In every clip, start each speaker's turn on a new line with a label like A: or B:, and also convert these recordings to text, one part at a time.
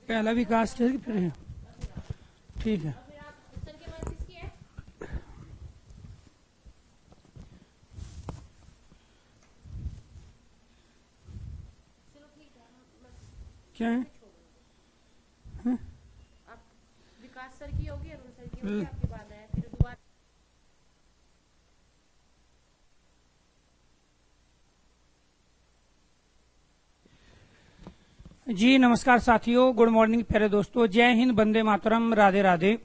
A: पहला विकास फिर ठीक है। क्या है?
B: विकास सर की होगी, अरुण सर की होगी, आपके बाद है फिर दोबारा।
A: जी नमस्कार साथियों, गुड मॉर्निंग प्यारे दोस्तों, जय हिंद, वंदे मातरम, Radhe Radhe,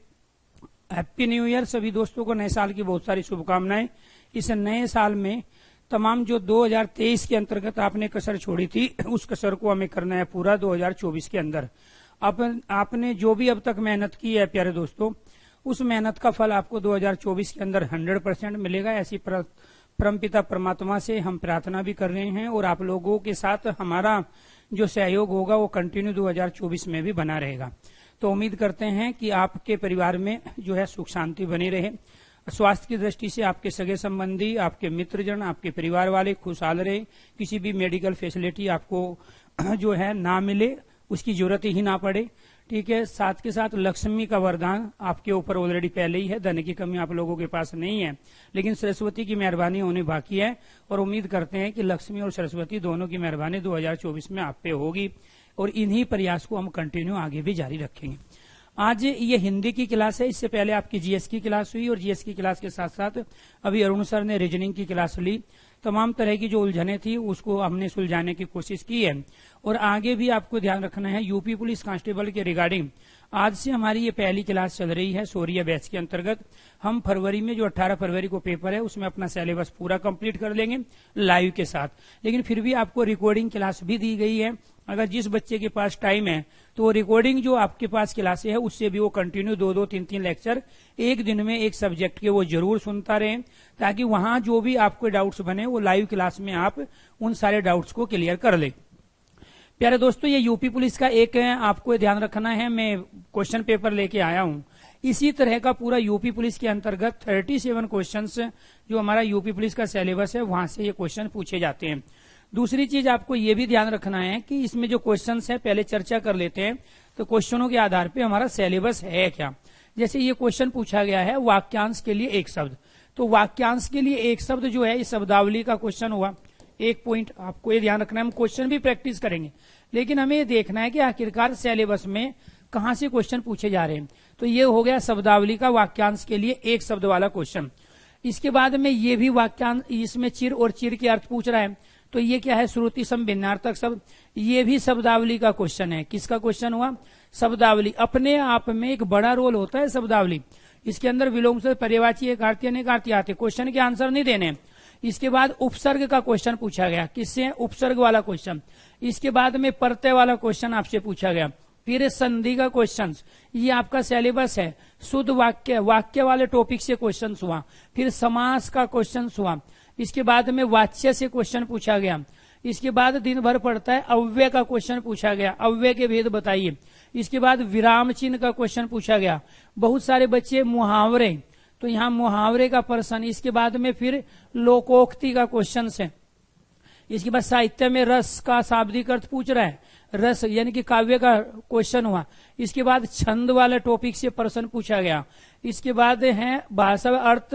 A: happy new year. सभी दोस्तों को नए साल की बहुत सारी शुभकामनाएं। इस नए साल में तमाम जो 2023 के अंतर्गत आपने कसर छोड़ी थी उस कसर को हमें करना है पूरा 2024 के अंदर। आपने जो भी अब तक मेहनत की है प्यारे दोस्तों, उस मेहनत का फल आपको 2024 के अंदर 100% मिलेगा। ऐसी परमपिता परमात्मा से हम प्रार्थना भी कर रहे हैं और आप लोगों के साथ हमारा जो सहयोग होगा वो कंटिन्यू 2024 में भी बना रहेगा। तो उम्मीद करते हैं कि आपके परिवार में जो है सुख शांति बनी रहे, स्वास्थ्य की दृष्टि से आपके सगे संबंधी, आपके मित्रजन, आपके परिवार वाले खुशहाल रहे, किसी भी मेडिकल फैसिलिटी आपको जो है ना मिले, उसकी जरूरत ही ना पड़े। ठीक है, साथ के साथ लक्ष्मी का वरदान आपके ऊपर ऑलरेडी पहले ही है, धन की कमी आप लोगों के पास नहीं है, लेकिन सरस्वती की मेहरबानी होनी बाकी है और उम्मीद करते हैं कि लक्ष्मी और सरस्वती दोनों की मेहरबानी 2024 में आप पे होगी और इन्हीं प्रयास को हम कंटिन्यू आगे भी जारी रखेंगे। आज ये हिंदी की क्लास है, इससे पहले आपकी जीएस की क्लास हुई और जीएस की क्लास के साथ साथ अभी अरुण सर ने रीजनिंग की क्लास ली। तमाम तरह की जो उलझने थी उसको हमने सुलझाने की कोशिश की है और आगे भी आपको ध्यान रखना है। यूपी पुलिस कांस्टेबल के रिगार्डिंग आज से हमारी ये पहली क्लास चल रही है शौर्य बैच के अंतर्गत। हम फरवरी में जो 18 फरवरी को पेपर है उसमें अपना सिलेबस पूरा कंप्लीट कर लेंगे लाइव के साथ, लेकिन फिर भी आपको रिकॉर्डिंग क्लास भी दी गई है। अगर जिस बच्चे के पास टाइम है तो रिकॉर्डिंग जो आपके पास क्लासे है उससे भी वो कंटिन्यू 2-2, 3-3 लेक्चर एक दिन में एक सब्जेक्ट के वो जरूर सुनता रहे, ताकि वहां जो भी आपको डाउट्स बने वो लाइव क्लास में आप उन सारे डाउट्स को क्लियर कर ले। प्यारे दोस्तों, ये यूपी पुलिस का एक आपको ध्यान रखना है, मैं क्वेश्चन पेपर लेके आया हूं। इसी तरह का पूरा यूपी पुलिस के अंतर्गत 37 क्वेश्चंस जो हमारा यूपी पुलिस का सिलेबस है वहां से ये क्वेश्चन पूछे जाते हैं। दूसरी चीज आपको ये भी ध्यान रखना है कि इसमें जो क्वेश्चंस है पहले चर्चा कर लेते हैं, तो क्वेश्चनों के आधार पे हमारा सिलेबस है क्या। जैसे ये क्वेश्चन पूछा गया है वाक्यांश के लिए एक शब्द, तो वाक्यांश के लिए एक शब्द जो है इस शब्दावली का क्वेश्चन हुआ। एक पॉइंट आपको ये ध्यान रखना है, हम क्वेश्चन भी प्रैक्टिस करेंगे, लेकिन हमें ये देखना है कि आखिरकार सिलेबस में कहां से क्वेश्चन पूछे जा रहे हैं। तो ये हो गया शब्दावली का वाक्यांश के लिए एक शब्द वाला क्वेश्चन। इसके बाद में ये भी वाक्यांश, इसमें चिर और चिर के अर्थ पूछ रहा है, तो ये क्या है श्रुति सम भिन्नार्थक शब्द, ये भी शब्दावली का क्वेश्चन है। किसका क्वेश्चन हुआ? शब्दावली। अपने आप में एक बड़ा रोल होता है शब्दावली। इसके अंदर विलोम से पर्यायवाची एकार्थी अनेकार्थी आते, क्वेश्चन के आंसर नहीं देने। इसके बाद उपसर्ग का क्वेश्चन पूछा गया, किससे? उपसर्ग वाला क्वेश्चन। इसके बाद में प्रत्यय वाला क्वेश्चन आपसे पूछा गया, फिर संधि का क्वेश्चन। ये आपका सिलेबस है। शुद्ध वाक्य, वाक्य वाले टॉपिक से क्वेश्चन हुआ, फिर समास का क्वेश्चन हुआ, इसके बाद में वाच्य से क्वेश्चन पूछा गया। इसके बाद दिन भर पड़ता है अव्यय का क्वेश्चन पूछा गया, अव्यय के भेद बताइए। इसके बाद विराम चिन्ह का क्वेश्चन पूछा गया। बहुत सारे बच्चे मुहावरे, तो यहाँ मुहावरे का प्रश्न। इसके बाद में फिर लोकोक्ति का क्वेश्चन है। इसके बाद साहित्य में रस का शाब्दिक अर्थ पूछ रहा है, रस यानी कि काव्य का क्वेश्चन हुआ। इसके बाद छंद वाले टॉपिक से प्रश्न पूछा गया। इसके बाद है भाषा व अर्थ,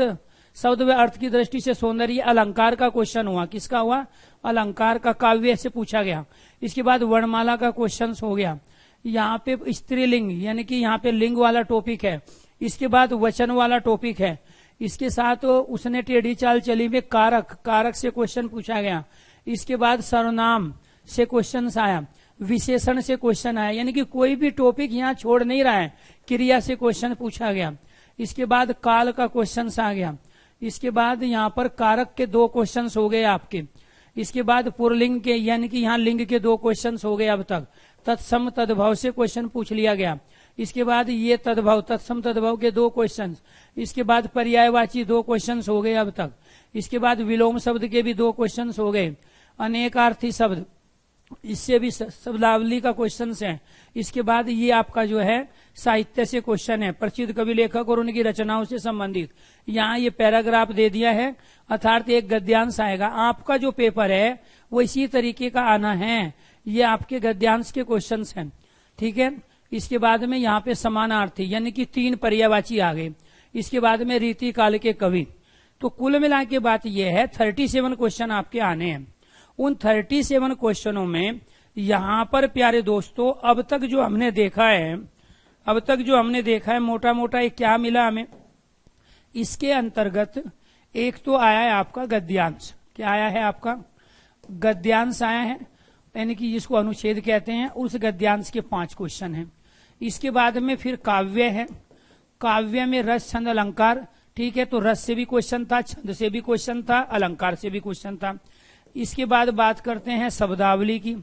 A: शब्द व अर्थ की दृष्टि से सौंदर्य अलंकार का क्वेश्चन हुआ। किसका हुआ? अलंकार का, काव्य से पूछा गया। इसके बाद वर्णमाला का क्वेश्चन हो गया। यहाँ पे स्त्रीलिंग यानी कि यहाँ पे लिंग वाला टॉपिक है। इसके बाद वचन वाला टॉपिक है। इसके साथ उसने टेढ़ी चाल चली में कारक, कारक से क्वेश्चन पूछा गया। इसके बाद सर्वनाम से क्वेश्चन आया, विशेषण से क्वेश्चन आया, यानी कि कोई भी टॉपिक यहाँ छोड़ नहीं रहा है। क्रिया से क्वेश्चन पूछा गया। इसके बाद काल का क्वेश्चन आ गया। इसके बाद यहाँ पर कारक के 2 क्वेश्चन हो गए आपके। इसके बाद पुरलिंग के यानी कि यहाँ लिंग के 2 क्वेश्चन हो गए अब तक। तत्सम तद्भव से क्वेश्चन पूछ लिया गया। इसके बाद ये तद्भव, तत्सम तद्भव के 2 क्वेश्चन। इसके बाद पर्यायवाची 2 क्वेश्चन हो गए अब तक। इसके बाद विलोम शब्द के भी 2 क्वेश्चन हो गए। अनेकार्थी शब्द, इससे भी शब्दावली का क्वेश्चन है। इसके बाद ये आपका जो है साहित्य से क्वेश्चन है, प्रसिद्ध कवि लेखक और उनकी रचनाओं से संबंधित। यहाँ ये पैराग्राफ दे दिया है, अर्थात एक गद्यांश आएगा। आपका जो पेपर है वो इसी तरीके का आना है। ये आपके गद्यांश के क्वेश्चन हैं, ठीक है। इसके बाद में यहाँ पे समानार्थी यानी कि 3 पर्यायवाची आ गए। इसके बाद में रीति काल के कवि। तो कुल मिला के बात यह है 37 क्वेश्चन आपके आने हैं। उन 37 क्वेश्चनों में यहाँ पर प्यारे दोस्तों अब तक जो हमने देखा है मोटा मोटा एक क्या मिला हमें, इसके अंतर्गत एक तो आया है आपका गद्यांश। क्या आया है आपका? गद्यांश आया है, यानी कि जिसको अनुच्छेद कहते हैं, उस गद्यांश के 5 क्वेश्चन हैं। इसके बाद में फिर काव्य है। काव्य में रस छंद अलंकार, ठीक है, तो रस से भी क्वेश्चन था, छंद से भी क्वेश्चन था, अलंकार से भी क्वेश्चन था। इसके बाद बात करते हैं शब्दावली की।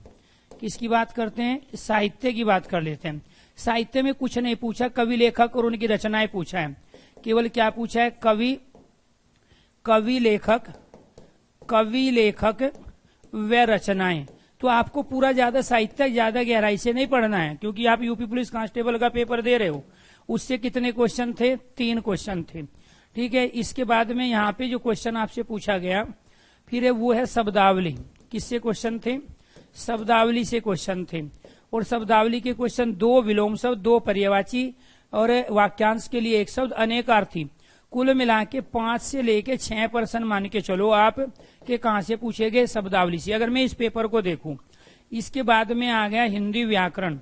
A: किसकी बात करते हैं? साहित्य की बात कर लेते हैं। साहित्य में कुछ नहीं पूछा, कवि लेखक और उनकी रचनाएं पूछा है। केवल क्या पूछा है? कवि लेखक व रचनाएं। तो आपको पूरा ज्यादा साहित्य ज्यादा गहराई से नहीं पढ़ना है, क्योंकि आप यूपी पुलिस कांस्टेबल का पेपर दे रहे हो। उससे कितने क्वेश्चन थे? 3 क्वेश्चन थे, ठीक है। इसके बाद में यहाँ पे जो क्वेश्चन आपसे पूछा गया फिर वो है शब्दावली। किससे क्वेश्चन थे? शब्दावली से क्वेश्चन थे। और शब्दावली के क्वेश्चन 2 विलोम शब्द, 2 पर्यायवाची और वाक्यांश के लिए 1 शब्द, अनेकार्थी। कुल मिला के 5 से लेके 6% मान के चलो आप कि कहाँ से पूछे गए? शब्दावली से। अगर मैं इस पेपर को देखूं, इसके बाद में आ गया हिंदी व्याकरण।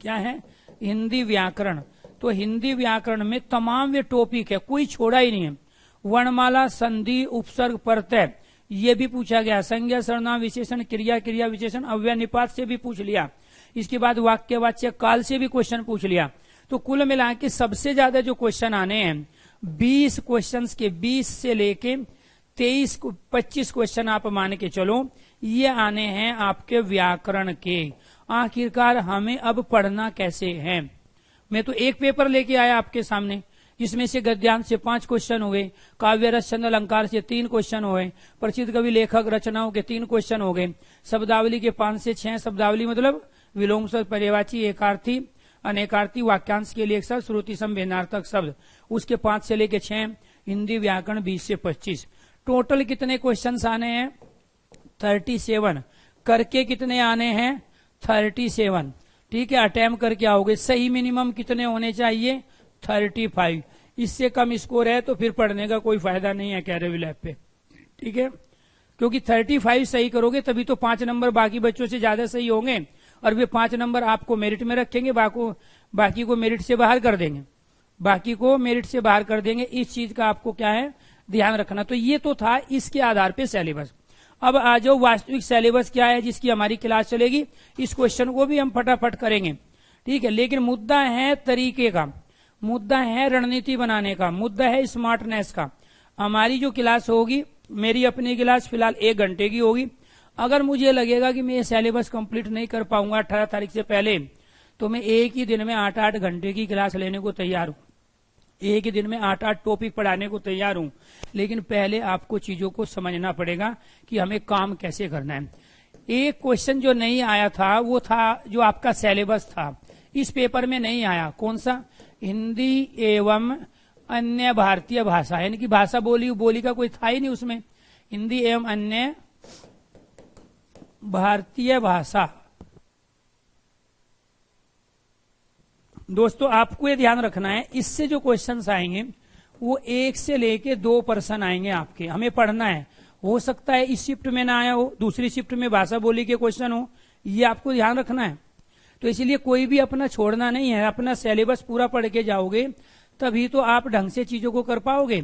A: क्या है? हिंदी व्याकरण। तो हिंदी व्याकरण में तमाम ये टॉपिक है, कोई छोड़ा ही नहीं है। वर्णमाला, संधि, उपसर्ग, प्रत्यय, ये भी पूछा गया। संज्ञा, सर्वनाम, विशेषण, क्रिया, क्रिया विशेषण, अव्यय, निपात से भी पूछ लिया। इसके बाद वाक्य, वाच्य, काल से भी क्वेश्चन पूछ लिया। तो कुल मिला के सबसे ज्यादा जो क्वेश्चन आने हैं 20 क्वेश्चन के 20 से लेके 25 क्वेश्चन आप मान के चलो, ये आने हैं आपके व्याकरण के। आखिरकार हमें अब पढ़ना कैसे है? मैं तो एक पेपर लेके आया आपके सामने, जिसमें से गद्यांश से 5 क्वेश्चन हो गए, काव्य, रस, छंद, अलंकार से 3 क्वेश्चन हो गए, प्रसिद्ध कवि लेखक रचनाओं के 3 क्वेश्चन हो गए, शब्दावली के 5 से 6। शब्दावली मतलब विलोम शब्द, पर्यायवाची, एकार्थी, अनेकार्थी, वाक्यांश के लिए 1 शब्द, श्रुति सम भिन्नार्थक शब्द, उसके 5 से लेके 6। हिंदी व्याकरण 20 से 25। टोटल कितने क्वेश्चन आने हैं? 37। करके कितने आने हैं? 37, ठीक है। अटेम्प्ट करके आओगे। सही मिनिमम कितने होने चाहिए? 35। इससे कम स्कोर है तो फिर पढ़ने का कोई फायदा नहीं है कैरेवी लैब पे, ठीक है। क्योंकि 35 सही करोगे तभी तो 5 नंबर बाकी बच्चों से ज्यादा सही होंगे, और वे 5 नंबर आपको मेरिट में रखेंगे, बाकी को मेरिट से बाहर कर देंगे। इस चीज का आपको क्या है? ध्यान रखना। तो ये तो था इसके आधार पे सिलेबस। अब आ जाओ वास्तविक सिलेबस क्या है जिसकी हमारी क्लास चलेगी। इस क्वेश्चन को भी हम फटाफट करेंगे, ठीक है। लेकिन मुद्दा है तरीके का, मुद्दा है रणनीति बनाने का, मुद्दा है स्मार्टनेस का। हमारी जो क्लास होगी, मेरी अपनी क्लास फिलहाल 1 घंटे की होगी। अगर मुझे लगेगा कि मैं ये सिलेबस कंप्लीट नहीं कर पाऊंगा 18 तारीख से पहले, तो मैं एक ही दिन में 8-8 घंटे की क्लास लेने को तैयार हूं। एक ही दिन में 8-8 टॉपिक पढ़ाने को तैयार हूं। लेकिन पहले आपको चीजों को समझना पड़ेगा कि हमें काम कैसे करना है। एक क्वेश्चन जो नहीं आया था वो था जो आपका सिलेबस था, इस पेपर में नहीं आया। कौन सा? हिंदी एवं अन्य भारतीय भाषा, यानी कि भाषा बोली का कोई था ही नहीं उसमें। हिंदी एवं अन्य भारतीय भाषा। दोस्तों आपको ये ध्यान रखना है, इससे जो क्वेश्चंस आएंगे वो 1 से लेके 2% आएंगे आपके। हमें पढ़ना है। हो सकता है इस शिफ्ट में ना आया हो, दूसरी शिफ्ट में भाषा बोली के क्वेश्चन हो, ये आपको ध्यान रखना है। तो इसलिए कोई भी अपना छोड़ना नहीं है, अपना सिलेबस पूरा पढ़ के जाओगे तभी तो आप ढंग से चीजों को कर पाओगे।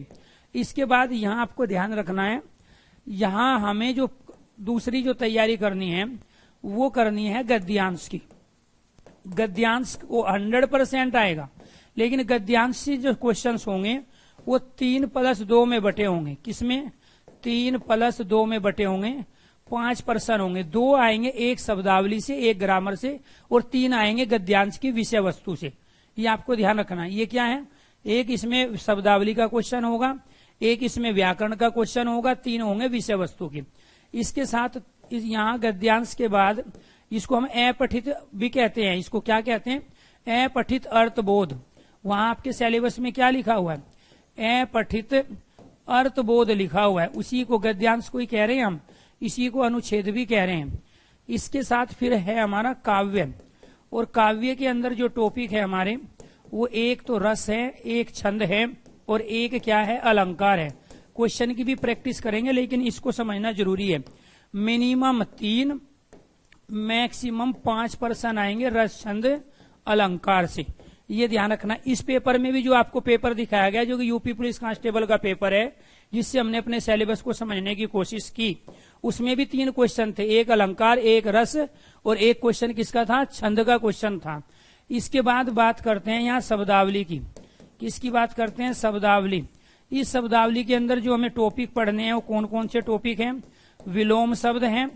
A: इसके बाद यहाँ आपको ध्यान रखना है, यहाँ हमें जो दूसरी जो तैयारी करनी है वो करनी है गद्यांश की। गद्यांश वो 100% आएगा, लेकिन गद्यांश से जो क्वेश्चंस होंगे वो 3+2 में बटे होंगे। किसमें? 3+2 में बटे होंगे। 5% होंगे। 2 आएंगे एक शब्दावली से, एक ग्रामर से, और 3 आएंगे गद्यांश की विषय वस्तु से। ये आपको ध्यान रखना है। ये क्या है? एक इसमें शब्दावली का क्वेश्चन होगा, एक इसमें व्याकरण का क्वेश्चन होगा, 3 होंगे विषय वस्तु के। इसके साथ यहाँ गद्यांश के बाद इसको हम अपठित भी कहते हैं। इसको क्या कहते हैं? अपठित अर्थबोध। वहां आपके सिलेबस में क्या लिखा हुआ है? अपठित अर्थबोध लिखा हुआ है। उसी को गद्यांश को ही कह रहे हैं हम, इसी को अनुच्छेद भी कह रहे हैं। इसके साथ फिर है हमारा काव्य, और काव्य के अंदर जो टॉपिक है हमारे, वो एक तो रस है, एक छंद है, और एक क्या है, अलंकार है। क्वेश्चन की भी प्रैक्टिस करेंगे, लेकिन इसको समझना जरूरी है। मिनिमम 3 मैक्सिमम 5 प्रश्न आएंगे रस छंद अलंकार से, ये ध्यान रखना। इस पेपर में भी जो आपको पेपर दिखाया गया, जो कि यूपी पुलिस कांस्टेबल का पेपर है, जिससे हमने अपने सिलेबस को समझने की कोशिश की, उसमें भी 3 क्वेश्चन थे, एक अलंकार, एक रस, और एक क्वेश्चन किसका था, छंद का क्वेश्चन था। इसके बाद बात करते हैं यहाँ शब्दावली की। किसकी बात करते हैं, शब्दावली। इस शब्दावली के अंदर जो हमें टॉपिक पढ़ने हैं वो कौन कौन से टॉपिक हैं, विलोम शब्द हैं,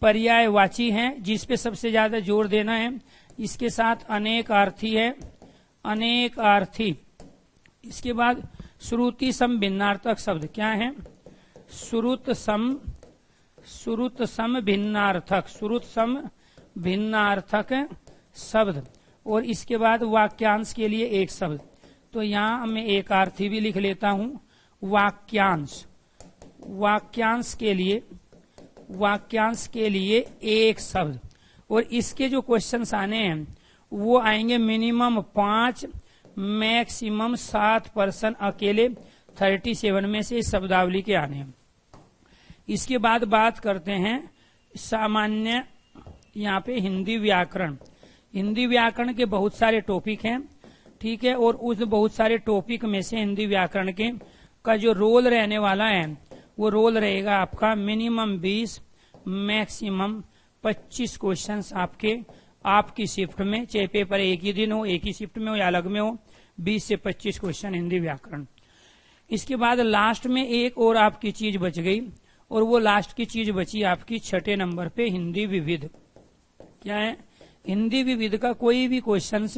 A: पर्यायवाची हैं, जिसपे सबसे ज्यादा जोर देना है, इसके साथ अनेक आर्थी है, अनेक आर्थी। इसके बाद श्रुति सम भिन्नार्थक शब्द, क्या है, श्रुत सम भिन्नार्थक, श्रुत सम भिन्नार्थक शब्द। और इसके बाद वाक्यांश के लिए एक शब्द, तो यहां मैं एक आर्थी भी लिख लेता हूं, वाक्यांश। वाक्यांश के लिए एक शब्द। और इसके जो क्वेश्चंस आने हैं वो आएंगे मिनिमम 5 मैक्सिमम 7 प्रश्न अकेले 37 में से इस शब्दावली के आने हैं। इसके बाद बात करते हैं सामान्य, यहाँ पे हिंदी व्याकरण। हिंदी व्याकरण के बहुत सारे टॉपिक हैं, ठीक है, और उस बहुत सारे टॉपिक में से हिंदी व्याकरण के का जो रोल रहने वाला है वो रोल रहेगा आपका मिनिमम 20 मैक्सिमम 25 क्वेश्चंस आपकी शिफ्ट में, चाहे पेपर एक ही दिन हो, एक ही शिफ्ट में हो या अलग में हो, 20 से 25 क्वेश्चन हिंदी व्याकरण। इसके बाद लास्ट में एक और आपकी चीज बच गई, और वो लास्ट की चीज बची आपकी 6 नंबर पे हिंदी विविध। क्या है, हिंदी विविध का कोई भी क्वेश्चंस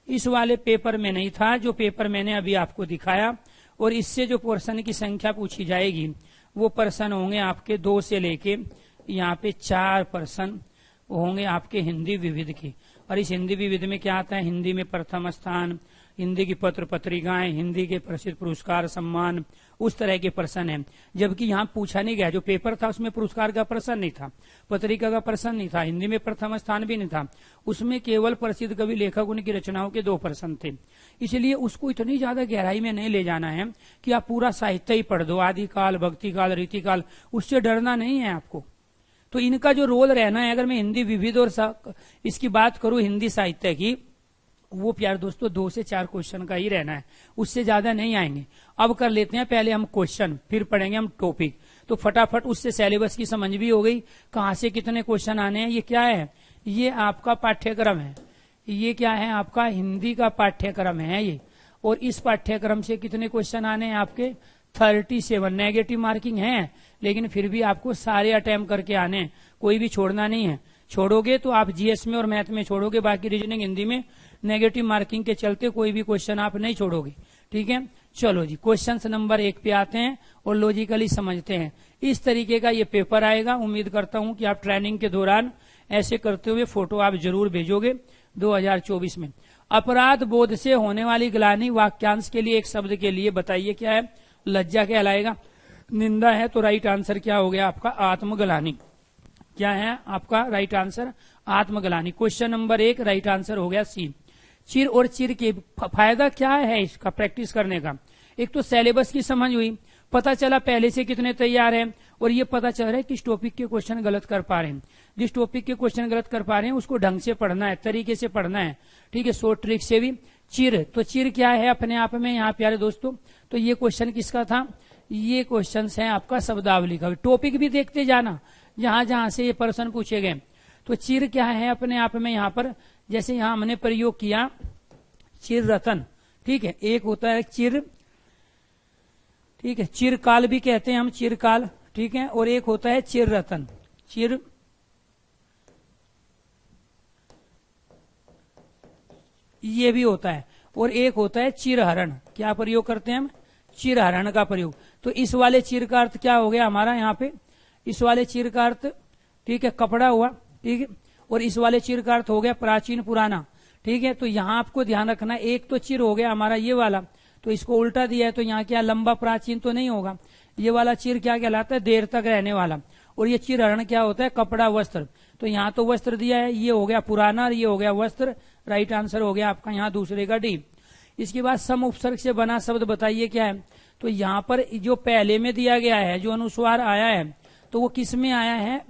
A: इस वाले पेपर में नहीं था, जो पेपर मैंने अभी आपको दिखाया। और इससे जो प्रश्न की संख्या पूछी जाएगी वो प्रश्न होंगे आपके 2 से लेके यहाँ पे 4 प्रश्न होंगे आपके हिंदी विविध के। और इस हिंदी विविध में क्या आता है, हिंदी में प्रथम स्थान, हिंदी की पत्र पत्रिकाएं, हिंदी के प्रसिद्ध पुरस्कार सम्मान, उस तरह के प्रश्न है। जबकि यहाँ पूछा नहीं गया, जो पेपर था उसमें पुरस्कार का प्रश्न नहीं था, पत्रिका का प्रश्न नहीं था, हिंदी में प्रथम स्थान भी नहीं था, उसमें केवल प्रसिद्ध कवि लेखक उनकी रचनाओं के 2 प्रश्न थे। इसलिए उसको इतनी ज्यादा गहराई में नहीं ले जाना है कि आप पूरा साहित्य ही पढ़ दो, आदिकाल, भक्तिकाल, रीतिकाल, उससे डरना नहीं है आपको। तो इनका जो रोल रहना है, अगर मैं हिंदी विविध और इसकी बात करूं हिंदी साहित्य की, वो प्यार दोस्तों 2 से 4 क्वेश्चन का ही रहना है, उससे ज्यादा नहीं आएंगे। अब कर लेते हैं पहले हम क्वेश्चन, फिर पढ़ेंगे हम टॉपिक। तो फटाफट उससे सिलेबस की समझ भी हो गई, कहां से कितने क्वेश्चन आने हैं। ये क्या है, ये आपका पाठ्यक्रम है, ये क्या है आपका हिंदी का पाठ्यक्रम है ये। और इस पाठ्यक्रम से कितने क्वेश्चन आने हैं आपके 37। नेगेटिव मार्किंग है, लेकिन फिर भी आपको सारे अटेम्प्ट करके आने हैं, कोई भी छोड़ना नहीं है। छोड़ोगे तो आप जीएस में और मैथ में छोड़ोगे, बाकी रीजनिंग हिंदी में नेगेटिव मार्किंग के चलते कोई भी क्वेश्चन आप नहीं छोड़ोगे, ठीक है। चलो जी, क्वेश्चन नंबर 1 पे आते हैं और लॉजिकली समझते हैं। इस तरीके का ये पेपर आएगा। उम्मीद करता हूं कि आप ट्रेनिंग के दौरान ऐसे करते हुए फोटो आप जरूर भेजोगे 2024 में। अपराध बोध से होने वाली ग्लानि वाक्यांश के लिए एक शब्द के लिए बताइए क्या है, लज्जा कहलाएगा। निंदा है तो राइट आंसर क्या हो गया आपका, आत्मग्लानि। क्या है आपका राइट आंसर, आत्मग्लानि। क्वेश्चन नंबर 1 राइट आंसर हो गया सी। चिर और चिर के फायदा क्या है इसका प्रैक्टिस करने का, एक तो सिलेबस की समझ हुई, पता चला पहले से कितने तैयार हैं, और ये पता चल रहा है किस टॉपिक के क्वेश्चन गलत कर पा रहे हैं। जिस टॉपिक के क्वेश्चन गलत कर पा रहे हैं उसको ढंग से पढ़ना है, तरीके से पढ़ना है, ठीक है, शॉर्ट ट्रिक से भी। चिर, तो चिर क्या है अपने आप में यहाँ प्यारे दोस्तों, तो ये क्वेश्चन किसका था, ये क्वेश्चन है आपका शब्दावली का। टॉपिक भी देखते जाना जहां जहां से ये प्रश्न पूछे गए। तो चिर क्या है अपने आप में यहाँ पर, जैसे यहाँ हमने प्रयोग किया चिर रतन, ठीक है, एक होता है चिर, ठीक है, चिरकाल भी कहते हैं हम, चिरकाल, ठीक है, और एक होता है चिर रतन, चिर, ये भी होता है, और एक होता है चिरहरण। क्या प्रयोग करते हैं हम, चिरहरण का प्रयोग। तो इस वाले चिर का अर्थ क्या हो गया हमारा यहाँ पे, इस वाले चिर का अर्थ, ठीक है, कपड़ा हुआ, ठीक है, और इस वाले चिर का अर्थ हो गया प्राचीन पुराना, ठीक है। तो यहाँ आपको ध्यान रखना, एक तो चिर हो गया हमारा ये वाला, तो इसको उल्टा दिया है, तो यहाँ क्या लंबा प्राचीन तो नहीं होगा, ये वाला चिर क्या कहलाता है, देर तक रहने वाला। और ये चिरहरण क्या होता है, कपड़ा वस्त्र। तो यहाँ तो वस्त्र दिया है, ये हो गया पुराना और ये हो गया वस्त्र, राइट आंसर हो गया आपका यहाँ दूसरे का डी। इसके बाद सम उपसर्ग से बना शब्द बताइए क्या है। तो यहाँ पर जो पहले में दिया गया है जो अनुस्वार आया है तो वो किस में आया है,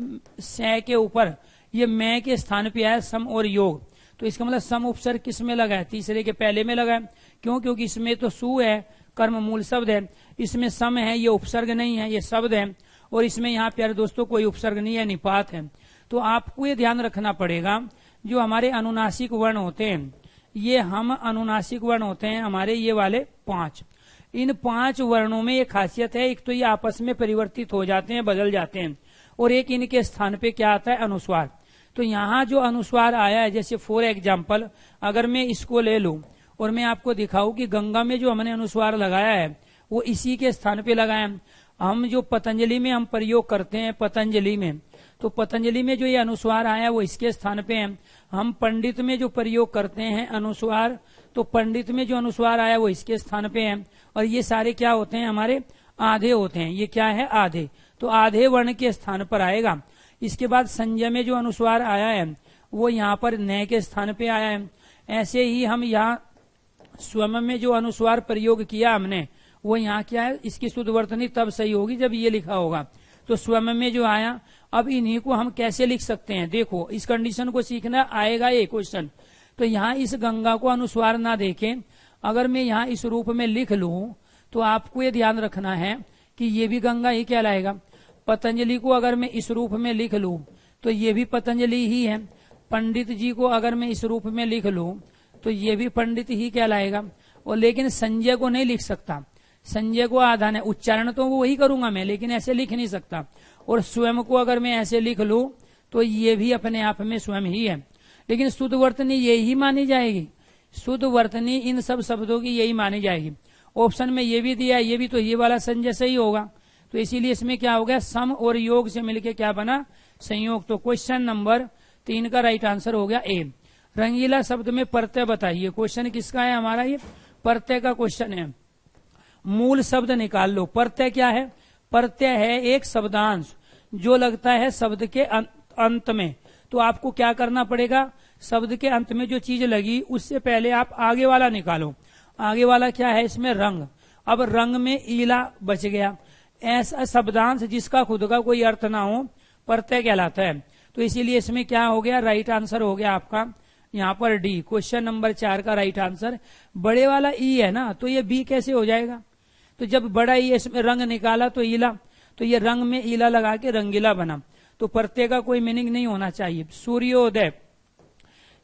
A: से के ऊपर, ये मैं के स्थान पे आया सम और योग। तो इसका मतलब सम उपसर्ग किस में लगा है, तीसरे के पहले में लगा है। क्यों, क्योंकि इसमें तो सु है, कर्म मूल शब्द है, इसमें सम है, ये उपसर्ग नहीं है, ये शब्द है, और इसमें यहाँ प्यारे दोस्तों कोई उपसर्ग नहीं है, निपात है। तो आपको ये ध्यान रखना पड़ेगा जो हमारे अनुनासिक वर्ण होते हैं, ये हम अनुनासिक वर्ण होते हैं हमारे ये वाले 5। इन 5 वर्णों में एक खासियत है, एक तो ये आपस में परिवर्तित हो जाते हैं, बदल जाते हैं, और एक इनके स्थान पे क्या आता है, अनुस्वार। तो यहाँ जो अनुस्वार आया है, जैसे फॉर एग्जाम्पल अगर मैं इसको ले लूं और मैं आपको दिखाऊं कि गंगा में जो हमने अनुस्वार लगाया है वो इसी के स्थान पे लगाया है। हम जो पतंजलि में हम प्रयोग करते हैं, पतंजलि में, तो पतंजलि में जो ये अनुस्वार आया वो इसके स्थान पे है। हम पंडित में जो प्रयोग करते हैं अनुस्वार, तो पंडित में जो अनुस्वार आया वो इसके स्थान पे है। और ये सारे क्या होते हैं, हमारे आधे होते हैं, ये क्या है, आधे। तो आधे वर्ण के स्थान पर आएगा। इसके बाद संजय में जो अनुस्वार आया है वो यहाँ पर न के स्थान पे आया है। ऐसे ही हम यहाँ स्वयं में जो अनुस्वार प्रयोग किया हमने वो यहाँ क्या है, इसकी शुद्ध वर्तनी तब सही होगी जब ये लिखा होगा। तो स्वयं में जो आया, अब इन्हीं को हम कैसे लिख सकते हैं, देखो इस कंडीशन को सीखना आएगा ये क्वेश्चन। तो यहाँ इस गंगा को अनुस्वार ना देखें, अगर मैं यहाँ इस रूप में लिख लूं तो आपको ये ध्यान रखना है कि ये भी गंगा ही कहलाएगा। पतंजलि को अगर मैं इस रूप में लिख लूं तो ये भी पतंजलि ही है। पंडित जी को अगर मैं इस रूप में लिख लूं तो ये भी पंडित ही कहलाएगा। और लेकिन संजय को नहीं लिख सकता, संजय को आधान है, उच्चारण तो वही करूंगा मैं, लेकिन ऐसे लिख नहीं सकता। और स्वयं को अगर मैं ऐसे लिख लूं तो ये भी अपने आप में स्वयं ही है, लेकिन शुद्ध वर्तनी यही मानी जाएगी। शुद्ध वर्तनी इन सब शब्दों की यही मानी जाएगी। ऑप्शन में ये भी दिया है, ये भी, तो ये वाला संजय सही होगा। तो इसीलिए इसमें क्या हो गया, सम और योग से मिलकर क्या बना, संयोग। तो क्वेश्चन नंबर 3 का राइट आंसर हो गया ए। रंगीला शब्द में प्रत्यय बताइए। क्वेश्चन किसका है हमारा, ये प्रत्यय का क्वेश्चन है। मूल शब्द निकाल लो। प्रत्यय क्या है, प्रत्यय है एक शब्दांश जो लगता है शब्द के अंत में। तो आपको क्या करना पड़ेगा, शब्द के अंत में जो चीज लगी उससे पहले आप आगे वाला निकालो। आगे वाला क्या है, इसमें रंग। अब रंग में ईला बच गया। ऐसा शब्दांश जिसका खुद का कोई अर्थ ना हो प्रत्यय कहलाता है। तो इसीलिए इसमें क्या हो गया, राइट आंसर हो गया आपका यहाँ पर डी। क्वेश्चन नंबर 4 का राइट आंसर। बड़े वाला ई है ना, तो ये बी कैसे हो जाएगा। तो जब बड़ा ई इसमें रंग निकाला तो ईला, तो ये रंग में ईला लगा के रंगीला बना। तो प्रत्यय का कोई मीनिंग नहीं होना चाहिए। सूर्योदय,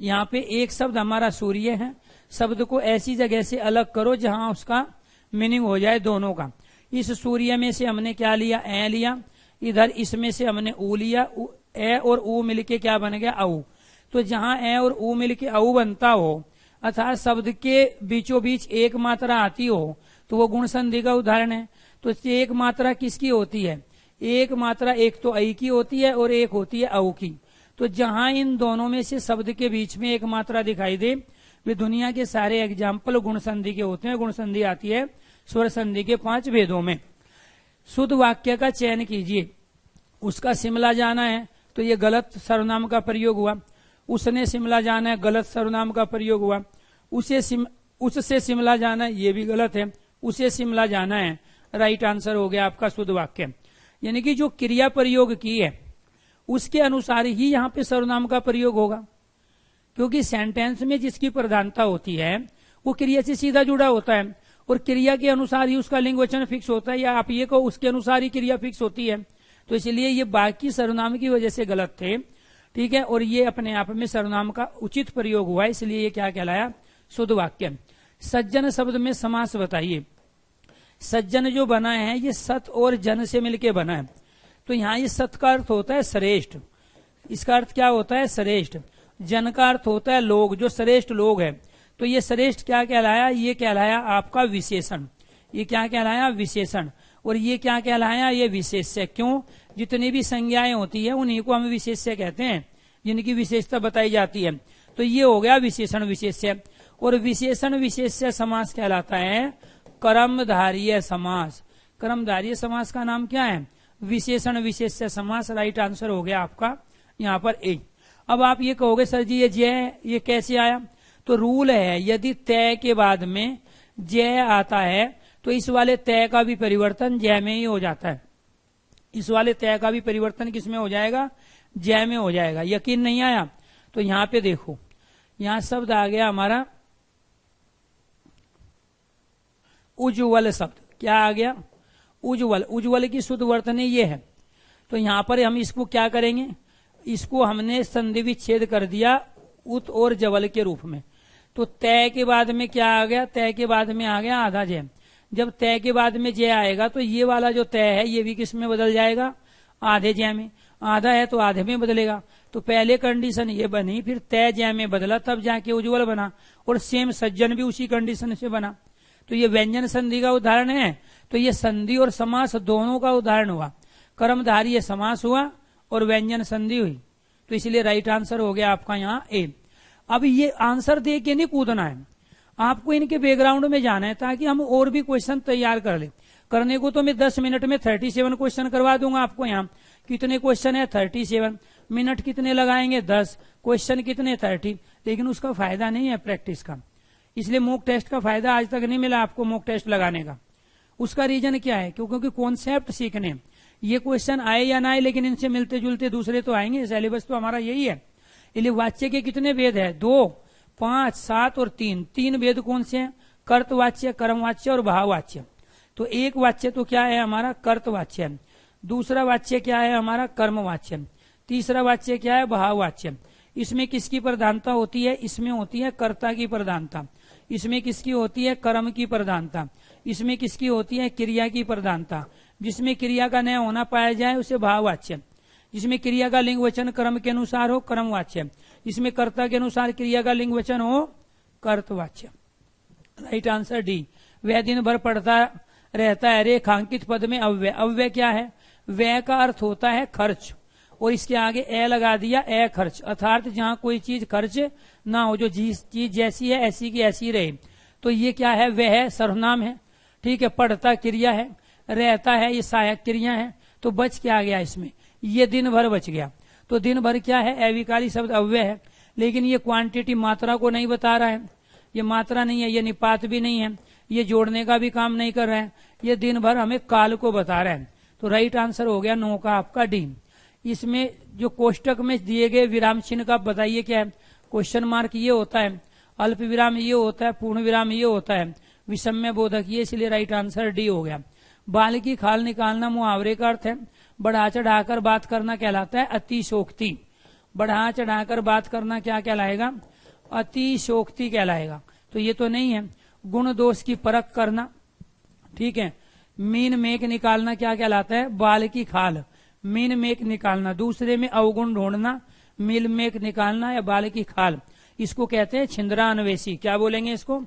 A: यहाँ पे एक शब्द हमारा सूर्य है। शब्द को ऐसी जगह से अलग करो जहां उसका मीनिंग हो जाए दोनों का। इस सूर्य में से हमने क्या लिया, ए लिया। इधर इसमें से हमने ऊ लिया। ए और ऊ मिलके क्या बन गया, औ। तो जहां ए और ऊ मिलके औ बनता हो, अर्थात शब्द के बीचों बीच एक मात्रा आती हो, तो वो गुण संधि का उदाहरण है। तो एक मात्रा किसकी होती है, एक मात्रा एक तो ऐ की होती है और एक होती है औ की। तो जहां इन दोनों में से शब्द के बीच में एक मात्रा दिखाई दे, वे दुनिया के सारे एग्जाम्पल गुण संधि के होते हैं। गुण संधि आती है स्वर संधि के 5 भेदों में। शुद्ध वाक्य का चयन कीजिए। उसका शिमला जाना है तो ये गलत सर्वनाम का प्रयोग हुआ। उसने शिमला जाना है, गलत सर्वनाम का प्रयोग हुआ। उससे शिमला जाना है, ये भी गलत है। उसे शिमला जाना है, राइट आंसर हो गया आपका शुद्ध वाक्य। यानी कि जो क्रिया प्रयोग की है उसके अनुसार ही यहाँ पे सर्वनाम का प्रयोग होगा, क्योंकि सेंटेंस में जिसकी प्रधानता होती है वो क्रिया से सीधा जुड़ा होता है, और क्रिया के अनुसार ही उसका लिंग वचन फिक्स होता है, या आप ये कहो उसके अनुसार ही क्रिया फिक्स होती है। तो इसलिए ये बाकी सर्वनाम की वजह से गलत थे, ठीक है। और ये अपने आप में सर्वनाम का उचित प्रयोग हुआ, इसलिए ये क्या कहलाया, शुद्ध वाक्य। सज्जन शब्द में समास बताइए। सज्जन जो बना है ये सत और जन से मिलके बना है। तो यहाँ ये सत का अर्थ होता है श्रेष्ठ, इसका अर्थ क्या होता है, श्रेष्ठ। जन का अर्थ होता है लोग, जो श्रेष्ठ लोग है। तो ये श्रेष्ठ क्या कहलाया, ये कहलाया आपका विशेषण। ये क्या कहलाया, विशेषण। और ये क्या कहलाया, ये विशेष्य। क्यों, जितनी भी संज्ञाएं होती है उन्हीं को हम विशेष्य कहते हैं, जिनकी विशेषता बताई जाती है। तो ये हो गया विशेषण विशेष्य। और विशेषण विशेष्य समास कहलाता है कर्मधारीय समास। कर्मधारीय समास का नाम क्या है, विशेषण विशेष्य समास, राइट आंसर हो गया आपका यहाँ पर ए। अब आप ये कहोगे सर जी ये जय ये कैसे आया, तो रूल है यदि तय के बाद में जय आता है तो इस वाले तय का भी परिवर्तन जय में ही हो जाता है। इस वाले तय का भी परिवर्तन किस में हो जाएगा, जय में हो जाएगा। यकीन नहीं आया तो यहां पे देखो, यहां शब्द आ गया हमारा उज्ज्वल शब्द। क्या आ गया, उज्ज्वल। उज्ज्वल की शुद्ध वर्तनी ये है, तो यहां पर हम इसको क्या करेंगे, इसको हमने संधि विच्छेद कर दिया उत और जवल के रूप में। तो तय के बाद में क्या आ गया, तय के बाद में आ गया आधा जय। जब तय के बाद में जय आएगा तो ये वाला जो तय है ये भी किस में बदल जाएगा, आधे जय में। आधा है तो आधे में बदलेगा। तो पहले कंडीशन ये बनी, फिर तय जय में बदला, तब जाके उज्ज्वल बना, और सेम सज्जन भी उसी कंडीशन से बना। तो ये व्यंजन संधि का उदाहरण है। तो ये संधि और समास दोनों का उदाहरण हुआ। कर्मधारय समास हुआ और व्यंजन संधि हुई। तो इसलिए राइट आंसर हो गया आपका यहाँ ए। अब ये आंसर दे के नहीं कूदना है, आपको इनके बैकग्राउंड में जाना है ताकि हम और भी क्वेश्चन तैयार कर ले। करने को तो मैं 10 मिनट में 37 क्वेश्चन करवा दूंगा आपको। यहाँ कितने क्वेश्चन है, 37। मिनट कितने लगाएंगे, 10। क्वेश्चन कितने, 30। लेकिन उसका फायदा नहीं है प्रैक्टिस का। इसलिए मॉक टेस्ट का फायदा आज तक नहीं मिला आपको मॉक टेस्ट लगाने का। उसका रीजन क्या है, क्योंकि कॉन्सेप्ट सीखने, ये क्वेश्चन आए या ना आए लेकिन इनसे मिलते जुलते दूसरे तो आएंगे। सिलेबस तो हमारा यही है। इसलिए वाच्य के कितने वेद है, 2, 5, 7 और 3। 3 वेद कौन से हैं, कर्तवाच्य, कर्मवाच्य और भाववाच्य। तो एक वाच्य तो क्या है हमारा, कर्तवाच्य। दूसरा वाच्य क्या है हमारा, कर्मवाच्य। तीसरा वाच्य क्या है, भाववाच्य। इसमें किसकी प्रधानता होती है, इसमें होती है कर्ता की प्रधानता। इसमें किसकी होती है, कर्म की प्रधानता। इसमें किसकी होती है, क्रिया की प्रधानता। जिसमें क्रिया का न होना पाया जाए उसे भाववाच्य। जिसमें क्रिया का लिंग वचन कर्म के अनुसार हो, कर्मवाच्य। जिसमें कर्ता के अनुसार क्रिया का लिंग वचन हो, कर्तवाच्य। Right answer D. वह दिन भर पढ़ता रहता है रेखांकित पद में अव्यय। अव्यय क्या है, व्यय का अर्थ होता है खर्च, और इसके आगे ए लगा दिया, ए खर्च। अर्थात जहां कोई चीज खर्च ना हो, जो चीज जैसी है ऐसी की ऐसी रहे। तो ये क्या है, वह है सर्वनाम है, ठीक है। पढ़ता क्रिया है, रहता है ये सहायक क्रिया है। तो बच क्या गया इसमें, ये दिन भर बच गया। तो दिन भर क्या है, अविकारी शब्द अव्यय है, लेकिन ये क्वांटिटी मात्रा को नहीं बता रहा है। ये मात्रा नहीं है, ये निपात भी नहीं है, ये जोड़ने का भी काम नहीं कर रहा है। ये दिन भर हमें काल को बता रहा है। तो राइट आंसर हो गया 9 का आपका डी। इसमें जो कोष्टक में दिए गए विराम चिन्ह का बताइए क्या है। क्वेश्चन मार्क ये होता है, अल्प विराम ये होता है, पूर्ण विराम ये होता है, विषम्य बोधक ये। इसलिए राइट आंसर डी हो गया। बाल की खाल निकालना मुहावरे का अर्थ है। बढ़ा चढ़ाकर बात करना कहलाता है अतिशोक्ति। बढ़ा चढ़ाकर बात करना क्या कहलाएगा, अतिशोक्ति कहलाएगा। तो ये तो नहीं है। गुण दोष की परख करना, ठीक है। मीन मेक निकालना क्या कहलाता है, बाल की खाल। मीन मेक निकालना, दूसरे में अवगुण ढूंढना, मील मेक निकालना या बाल की खाल, इसको कहते हैं छिंदरा अन्वेषी। क्या बोलेंगे इसको,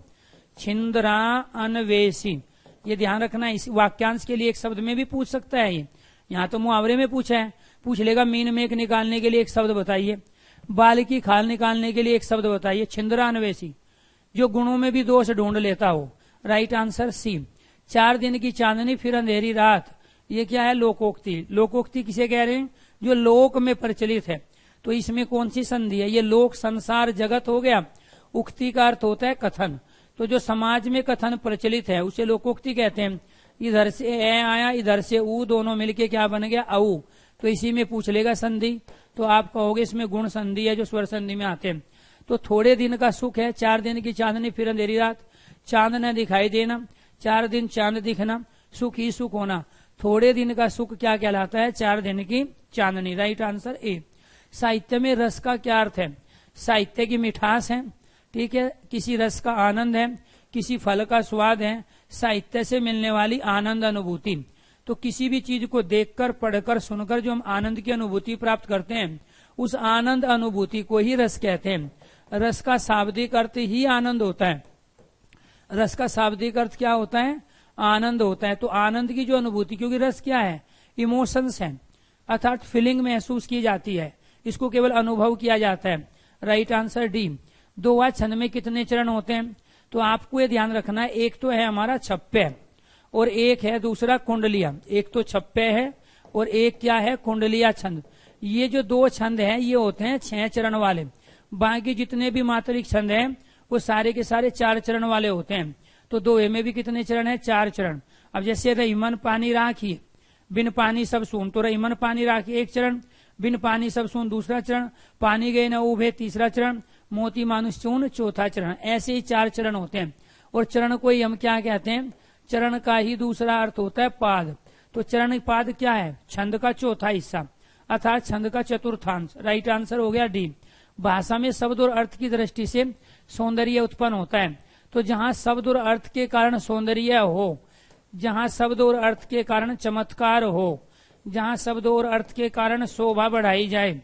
A: छिंदरा अन्वेषी। ये ध्यान रखना। इस वाक्यांश के लिए एक शब्द में भी पूछ सकता है ये। यहाँ तो मुहावरे में पूछा है, पूछ लेगा मीन मेक निकालने के लिए एक शब्द बताइए, बाल की खाल निकालने के लिए एक शब्द बताइए। छिंदरा अन्वेषी, जो गुणों में भी दोष ढूंढ लेता हो। Right answer C. 4 दिन की चांदनी फिर अंधेरी रात, ये क्या है, लोकोक्ति। लोकोक्ति किसे कह रहे हैं, जो लोक में प्रचलित है। तो इसमें कौन सी संधि है, ये लोक संसार जगत हो गया। उक्ति का अर्थ होता है कथन। तो जो समाज में कथन प्रचलित है उसे लोकोक्ति कहते हैं। इधर से ए आया, इधर से ऊ, दोनों मिलके क्या बन गया, औ। तो इसी में पूछ लेगा संधि। तो आप कहोगे इसमें गुण संधि है जो स्वर संधि में आते हैं। तो थोड़े दिन का सुख है, 4 दिन की चांदनी फिर अंधेरी रात। चांद न दिखाई देना, 4 दिन चांद दिखना, सुख ही सुख होना। थोड़े दिन का सुख क्या कहलाता है, 4 दिन की चांदनी। Right answer A. साहित्य में रस का क्या अर्थ है, साहित्य की मिठास है, ठीक है। किसी रस का आनंद है, किसी फल का स्वाद है, साहित्य से मिलने वाली आनंद अनुभूति। तो किसी भी चीज को देखकर, पढ़कर, सुनकर जो हम आनंद की अनुभूति प्राप्त करते हैं, उस आनंद अनुभूति को ही रस कहते हैं। रस का शाब्दिक अर्थ ही आनंद होता है। रस का शाब्दिक अर्थ क्या होता है, आनंद होता है। तो आनंद की जो अनुभूति, क्योंकि रस क्या है, इमोशंस है, अर्थात फीलिंग महसूस की जाती है, इसको केवल अनुभव किया जाता है। Right answer D. 2 छंद में कितने चरण होते हैं, तो आपको ये ध्यान रखना है। एक तो है हमारा छप्पे और एक है दूसरा कुंडलिया। एक तो छप्पे है और एक क्या है कुंडलिया छंद। ये जो 2 छंद हैं ये होते हैं 6 चरण वाले। बाकी जितने भी मात्रिक छंद हैं वो सारे के सारे 4 चरण वाले होते हैं। तो दोहे में भी कितने चरण है? 4 चरण। अब जैसे रहीमन पानी राखी, बिन पानी सब सून, तो रहीमन पानी राखी 1 चरण, बिन पानी सब सून दूसरा चरण, पानी गए न उभे तीसरा चरण, मोती मानुष चून चौथा चरण। ऐसे ही 4 चरण होते हैं। और चरण को ही हम क्या कहते हैं? चरण का ही दूसरा अर्थ होता है पाद। तो चरण पाद क्या है? छंद का चौथा हिस्सा अर्थात छंद का चतुर्थांश। राइट आंसर हो गया डी। भाषा में शब्द और अर्थ की दृष्टि से सौंदर्य उत्पन्न होता है। तो जहां शब्द और अर्थ के कारण सौंदर्य हो, जहां शब्द और अर्थ के कारण चमत्कार हो, जहां शब्द और अर्थ के कारण शोभा बढ़ाई जाए,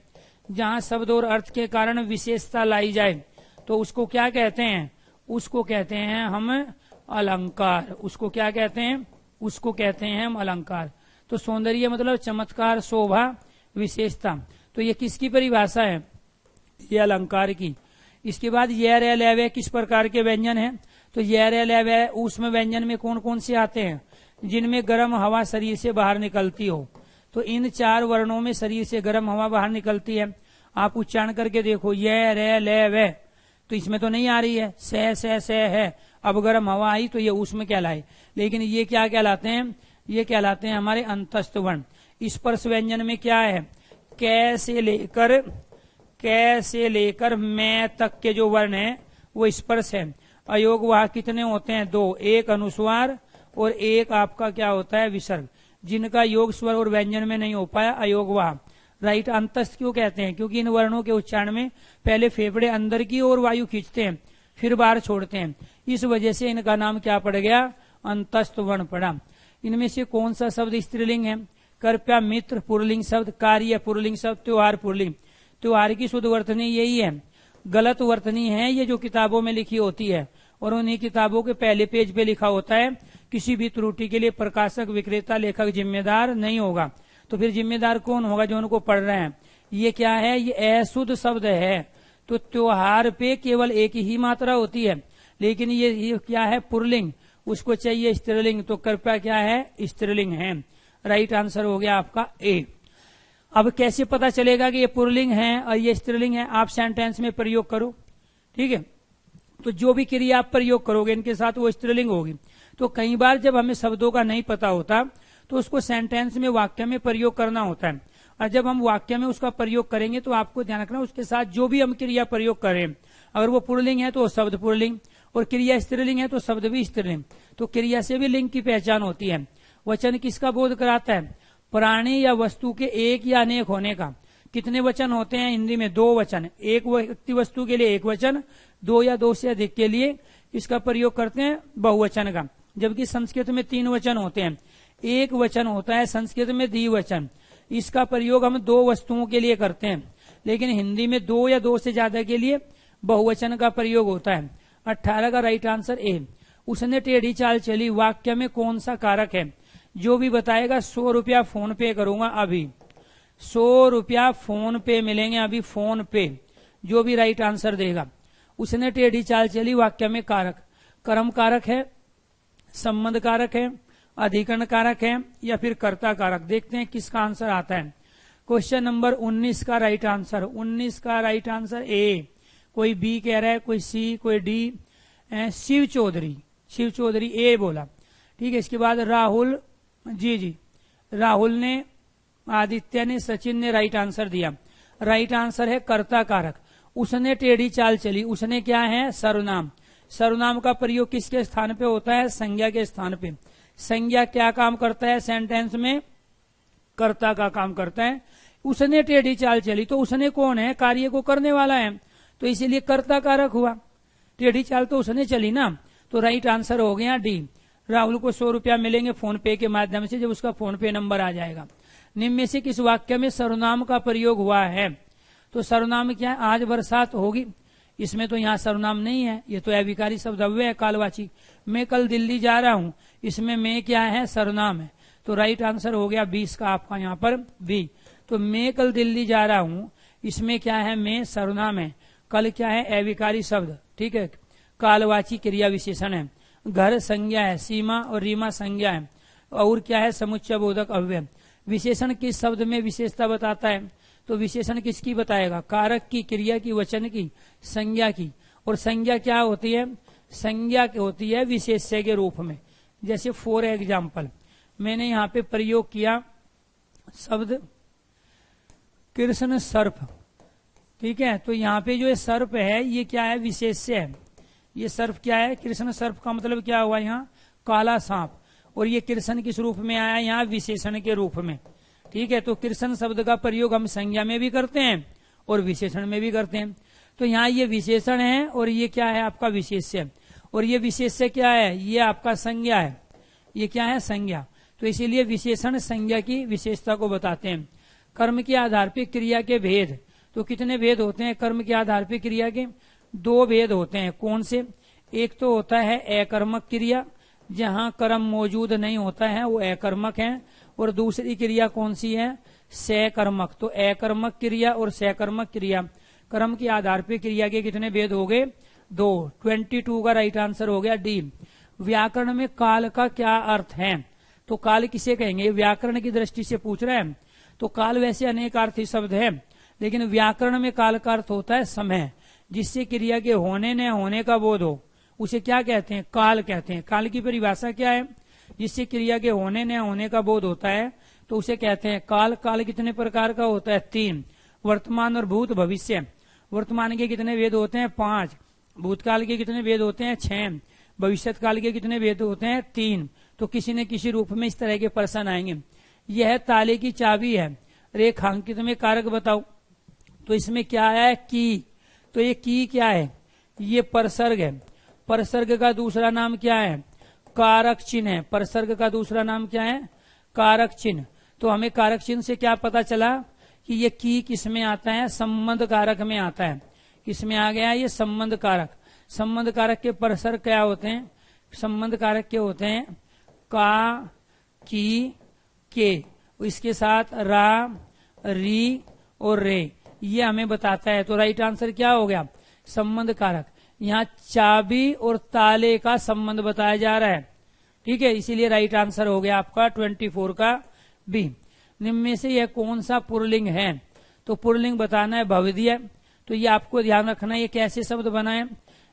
A: जहां शब्द और अर्थ के कारण विशेषता लाई जाए, तो उसको क्या कहते हैं? उसको कहते हैं हम अलंकार। उसको क्या कहते हैं? उसको कहते हैं हम अलंकार। तो सौंदर्य मतलब चमत्कार, शोभा, विशेषता। तो ये किसकी परिभाषा है? ये अलंकार की। इसके बाद य रे ल व किस प्रकार के व्यंजन हैं? तो य रे ल व ऊष्म व्यंजन में कौन कौन से आते हैं? जिनमें गर्म हवा शरीर से बाहर निकलती हो। तो इन 4 वर्णों में शरीर से गर्म हवा बाहर निकलती है। आप उच्चारण करके देखो, य रे ल व, तो इसमें तो नहीं आ रही है, से है। अब गर्म हवा आई तो ये ऊष्म कहलाए। लेकिन ये क्या कहलाते हैं? ये कहलाते हैं हमारे अंतस्थ वर्ण। स्पर्श व्यंजन में क्या है? कै से लेकर मैं तक के जो वर्ण है वो स्पर्श है। अयोग वह कितने होते हैं? 2, एक अनुस्वार और एक आपका क्या होता है? विसर्ग। जिनका योग स्वर और व्यंजन में नहीं हो पाया, अयोग वह। राइट। अंतस्थ क्यों कहते हैं? क्योंकि इन वर्णों के उच्चारण में पहले फेफड़े अंदर की ओर वायु खींचते हैं, फिर बाहर छोड़ते हैं। इस वजह से इनका नाम क्या पड़ गया? अंतस्थ वर्ण पड़ा। इनमें से कौन सा शब्द स्त्रीलिंग है? कृपया मित्र पुल्लिंग शब्द, कार्य पुल्लिंग शब्द, त्योहार पुल्लिंग। त्योहार की शुद्ध वर्तनी यही है। गलत वर्तनी है ये जो किताबों में लिखी होती है, और उन्हीं किताबों के पहले पेज पे लिखा होता है। किसी भी त्रुटि के लिए प्रकाशक, विक्रेता, लेखक जिम्मेदार नहीं होगा। तो फिर जिम्मेदार कौन होगा? जो उनको पढ़ रहे हैं। ये क्या है? ये अशुद्ध शब्द है। तो त्योहार पे केवल एक ही मात्रा होती है, लेकिन ये क्या है? पुल्लिंग। उसको चाहिए स्त्रीलिंग। तो कृपया क्या है? स्त्रीलिंग है। राइट आंसर हो गया आपका ए। अब कैसे पता चलेगा कि ये पुल्लिंग है और ये स्त्रीलिंग है? आप सेंटेंस में प्रयोग करो, ठीक है। तो जो भी क्रिया आप प्रयोग करोगे इनके साथ वो स्त्रीलिंग होगी। तो कई बार जब हमें शब्दों का नहीं पता होता तो उसको सेंटेंस में, वाक्य में प्रयोग करना होता है। और जब हम वाक्य में उसका प्रयोग करेंगे तो आपको ध्यान रखना उसके साथ जो भी हम क्रिया प्रयोग करें, अगर वो पुल्लिंग है तो शब्द पुल्लिंग, और क्रिया स्त्रीलिंग है तो शब्द भी स्त्रीलिंग। तो क्रिया से भी लिंग की पहचान होती है। वचन किसका बोध कराता है? प्राणी या वस्तु के एक या अनेक होने का। कितने वचन होते हैं हिंदी में? 2 वचन। एक व्यक्ति वस्तु के लिए 1 वचन, 2 या 2 से अधिक के लिए इसका प्रयोग करते हैं बहुवचन का। जबकि संस्कृत में 3 वचन होते हैं। एक वचन होता है संस्कृत में द्विवचन। इसका प्रयोग हम 2 वस्तुओं के लिए करते हैं, लेकिन हिंदी में 2 या 2 से ज्यादा के लिए बहुवचन का प्रयोग होता है। 18 का राइट आंसर ए। उसने टेढ़ी चाल चली वाक्य में कौन सा कारक है? जो भी बताएगा 100 रुपया फोन पे करूंगा अभी, 100 रुपया फोन पे मिलेंगे अभी, फोन पे। जो भी राइट आंसर देगा। उसने टेढ़ी चाल चली वाक्य में कारक, कर्म कारक है, संबंध कारक है, अधिकरण कारक है, या फिर कर्ता कारक। देखते हैं किसका आंसर आता है। क्वेश्चन नंबर 19 का राइट आंसर, 19 का राइट आंसर ए। कोई बी कह रहा है, कोई सी, कोई डी। शिव चौधरी ए बोला, ठीक है। इसके बाद राहुल जी राहुल ने, आदित्य ने, सचिन ने राइट आंसर दिया। राइट आंसर है कर्ता कारक। उसने टेढ़ी चाल चली, उसने क्या है? सर्वनाम। सर्वनाम का प्रयोग किसके स्थान पे होता है? संज्ञा के स्थान पे। संज्ञा क्या काम करता है सेंटेंस में? कर्ता का काम करता है। उसने टेढ़ी चाल चली, तो उसने कौन है? कार्य को करने वाला है, तो इसीलिए कर्ता कारक हुआ। टेढ़ी चाल तो उसने चली ना, तो राइट आंसर हो गया डी। राहुल को 100 रुपया मिलेंगे फोन पे के माध्यम से, जब उसका फोन पे नंबर आ जाएगा। निम्न में से किस वाक्य में सर्वनाम का प्रयोग हुआ है? तो सर्वनाम क्या है? आज बरसात होगी, इसमें तो यहाँ सर्वनाम नहीं है, ये तो अविकारी शब्द अव्यय है, कालवाची। मैं कल दिल्ली जा रहा हूँ, इसमें मैं क्या है? सर्वनाम है। तो राइट आंसर हो गया 20 का आपका यहाँ पर बी। तो मैं कल दिल्ली जा रहा हूँ, इसमें क्या है? मैं सर्वनाम है। कल क्या है? अविकारी शब्द, ठीक है, कालवाची क्रिया विशेषण है। घर संज्ञा है, सीमा और रीमा संज्ञा है, और क्या है? समुच्चय बोधक अव्यय। विशेषण किस शब्द में विशेषता बताता है? तो विशेषण किसकी बताएगा? कारक की, क्रिया की, वचन की, संज्ञा की। और संज्ञा क्या होती है? संज्ञा होती है विशेष्य के रूप में। जैसे फॉर एग्जाम्पल मैंने यहाँ पे प्रयोग किया शब्द कृष्ण सर्प, ठीक है। तो यहाँ पे जो ये सर्प है ये क्या है? विशेष्य है। ये सर्प क्या है? कृष्ण सर्प का मतलब क्या हुआ यहाँ? काला सांप। और ये कृष्ण किस रूप में आया? यहाँ विशेषण के रूप में, ठीक है। तो कृष्ण शब्द का प्रयोग हम संज्ञा में भी करते हैं और विशेषण में भी करते हैं। तो यहाँ ये विशेषण है और ये क्या है? आपका विशेष्य। और ये विशेष्य क्या है? ये आपका संज्ञा है। ये क्या है? संज्ञा। तो इसीलिए विशेषण संज्ञा की विशेषता को बताते हैं। कर्म के आधार पर क्रिया के भेद, तो कितने भेद होते हैं कर्म के आधार पर क्रिया के? 2 भेद होते हैं। कौन से? एक तो होता है अकर्मक क्रिया, जहां कर्म मौजूद नहीं होता है वो अकर्मक है। और दूसरी क्रिया कौन सी है? सकर्मक। तो अकर्मक क्रिया और सकर्मक क्रिया, कर्म के आधार पर क्रिया के कितने भेद हो गए? 2। 22 का राइट आंसर हो गया डी। व्याकरण में काल का क्या अर्थ है? तो काल किसे कहेंगे? व्याकरण की दृष्टि से पूछ रहे हैं। तो काल वैसे अनेक अर्थी शब्द है, लेकिन व्याकरण में काल का अर्थ होता है समय, जिससे क्रिया के होने न होने का बोध हो, उसे क्या कहते हैं? काल कहते हैं। काल की परिभाषा क्या है? जिससे क्रिया के होने न होने का बोध होता है तो उसे कहते हैं काल। काल कितने प्रकार का होता है? 3। वर्तमान और भूत भविष्य। वर्तमान के कितने भेद होते हैं? 5। भूतकाल के कितने भेद होते हैं? 6। भविष्यत काल के कितने भेद होते हैं? 3। तो किसी न किसी रूप में इस तरह के प्रश्न आएंगे। यह ताले की चाबी है, रेखांकित में कारक बताओ। तो इसमें क्या है? की। तो ये की क्या है? ये परसर्ग है। परसर्ग का दूसरा नाम क्या है? कारक चिन्ह है। परसर्ग का दूसरा नाम क्या है? कारक चिन्ह। तो हमें कारक चिन्ह से क्या पता चला कि ये की किस में आता है? संबंध कारक में आता है। किसमें आ गया? ये संबंध कारक। संबंध कारक के परसर्ग क्या होते हैं? संबंध कारक के होते हैं का, की, के, इसके साथ रा, री और रे, ये हमें बताता है। तो राइट आंसर क्या हो गया? संबंध कारक। यहाँ चाबी और ताले का संबंध बताया जा रहा है, ठीक है। इसीलिए राइट आंसर हो गया आपका 24 का बी। निम्न में से यह कौन सा पुरलिंग है? तो पुरलिंग बताना है भवदीय। तो ये आपको ध्यान रखना है, ये कैसे शब्द बना है?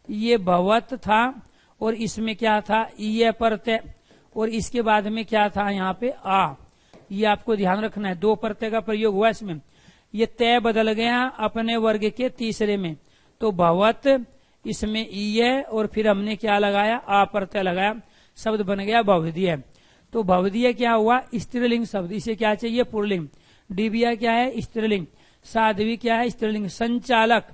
A: ये भवत था और इसमें क्या था? ये प्रत्यय, और इसके बाद में क्या था? यहाँ पे आ। ये आपको ध्यान रखना है। 2 प्रत्यय का प्रयोग हुआ इसमें। ये तय बदल गया अपने वर्ग के तीसरे में। तो भवत, इसमें ईय और फिर हमने क्या लगाया? आ प्रत्यय लगाया, शब्द बन गया भवदीय। तो भवदीय क्या हुआ? स्त्रीलिंग शब्द। इसे क्या चाहिए? पुल्लिंग। डिबिया क्या है? स्त्रीलिंग। साध्वी क्या है? स्त्रीलिंग। संचालक,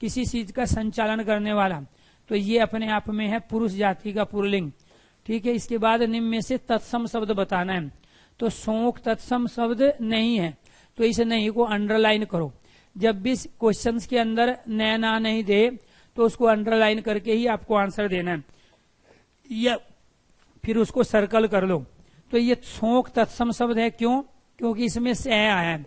A: किसी चीज का संचालन करने वाला, तो ये अपने आप में है पुरुष जाति का पुल्लिंग, ठीक है। इसके बाद निम्न में से तत्सम शब्द बताना है। तो शोक तत्सम शब्द नहीं है, तो इस नहीं को अंडरलाइन करो। जब भी क्वेश्चंस के अंदर न ना नहीं दे तो उसको अंडरलाइन करके ही आपको आंसर देना है, या फिर उसको सर्कल कर लो। तो ये शोक तत्सम शब्द है। क्यों? क्योंकि इसमें सह आया है।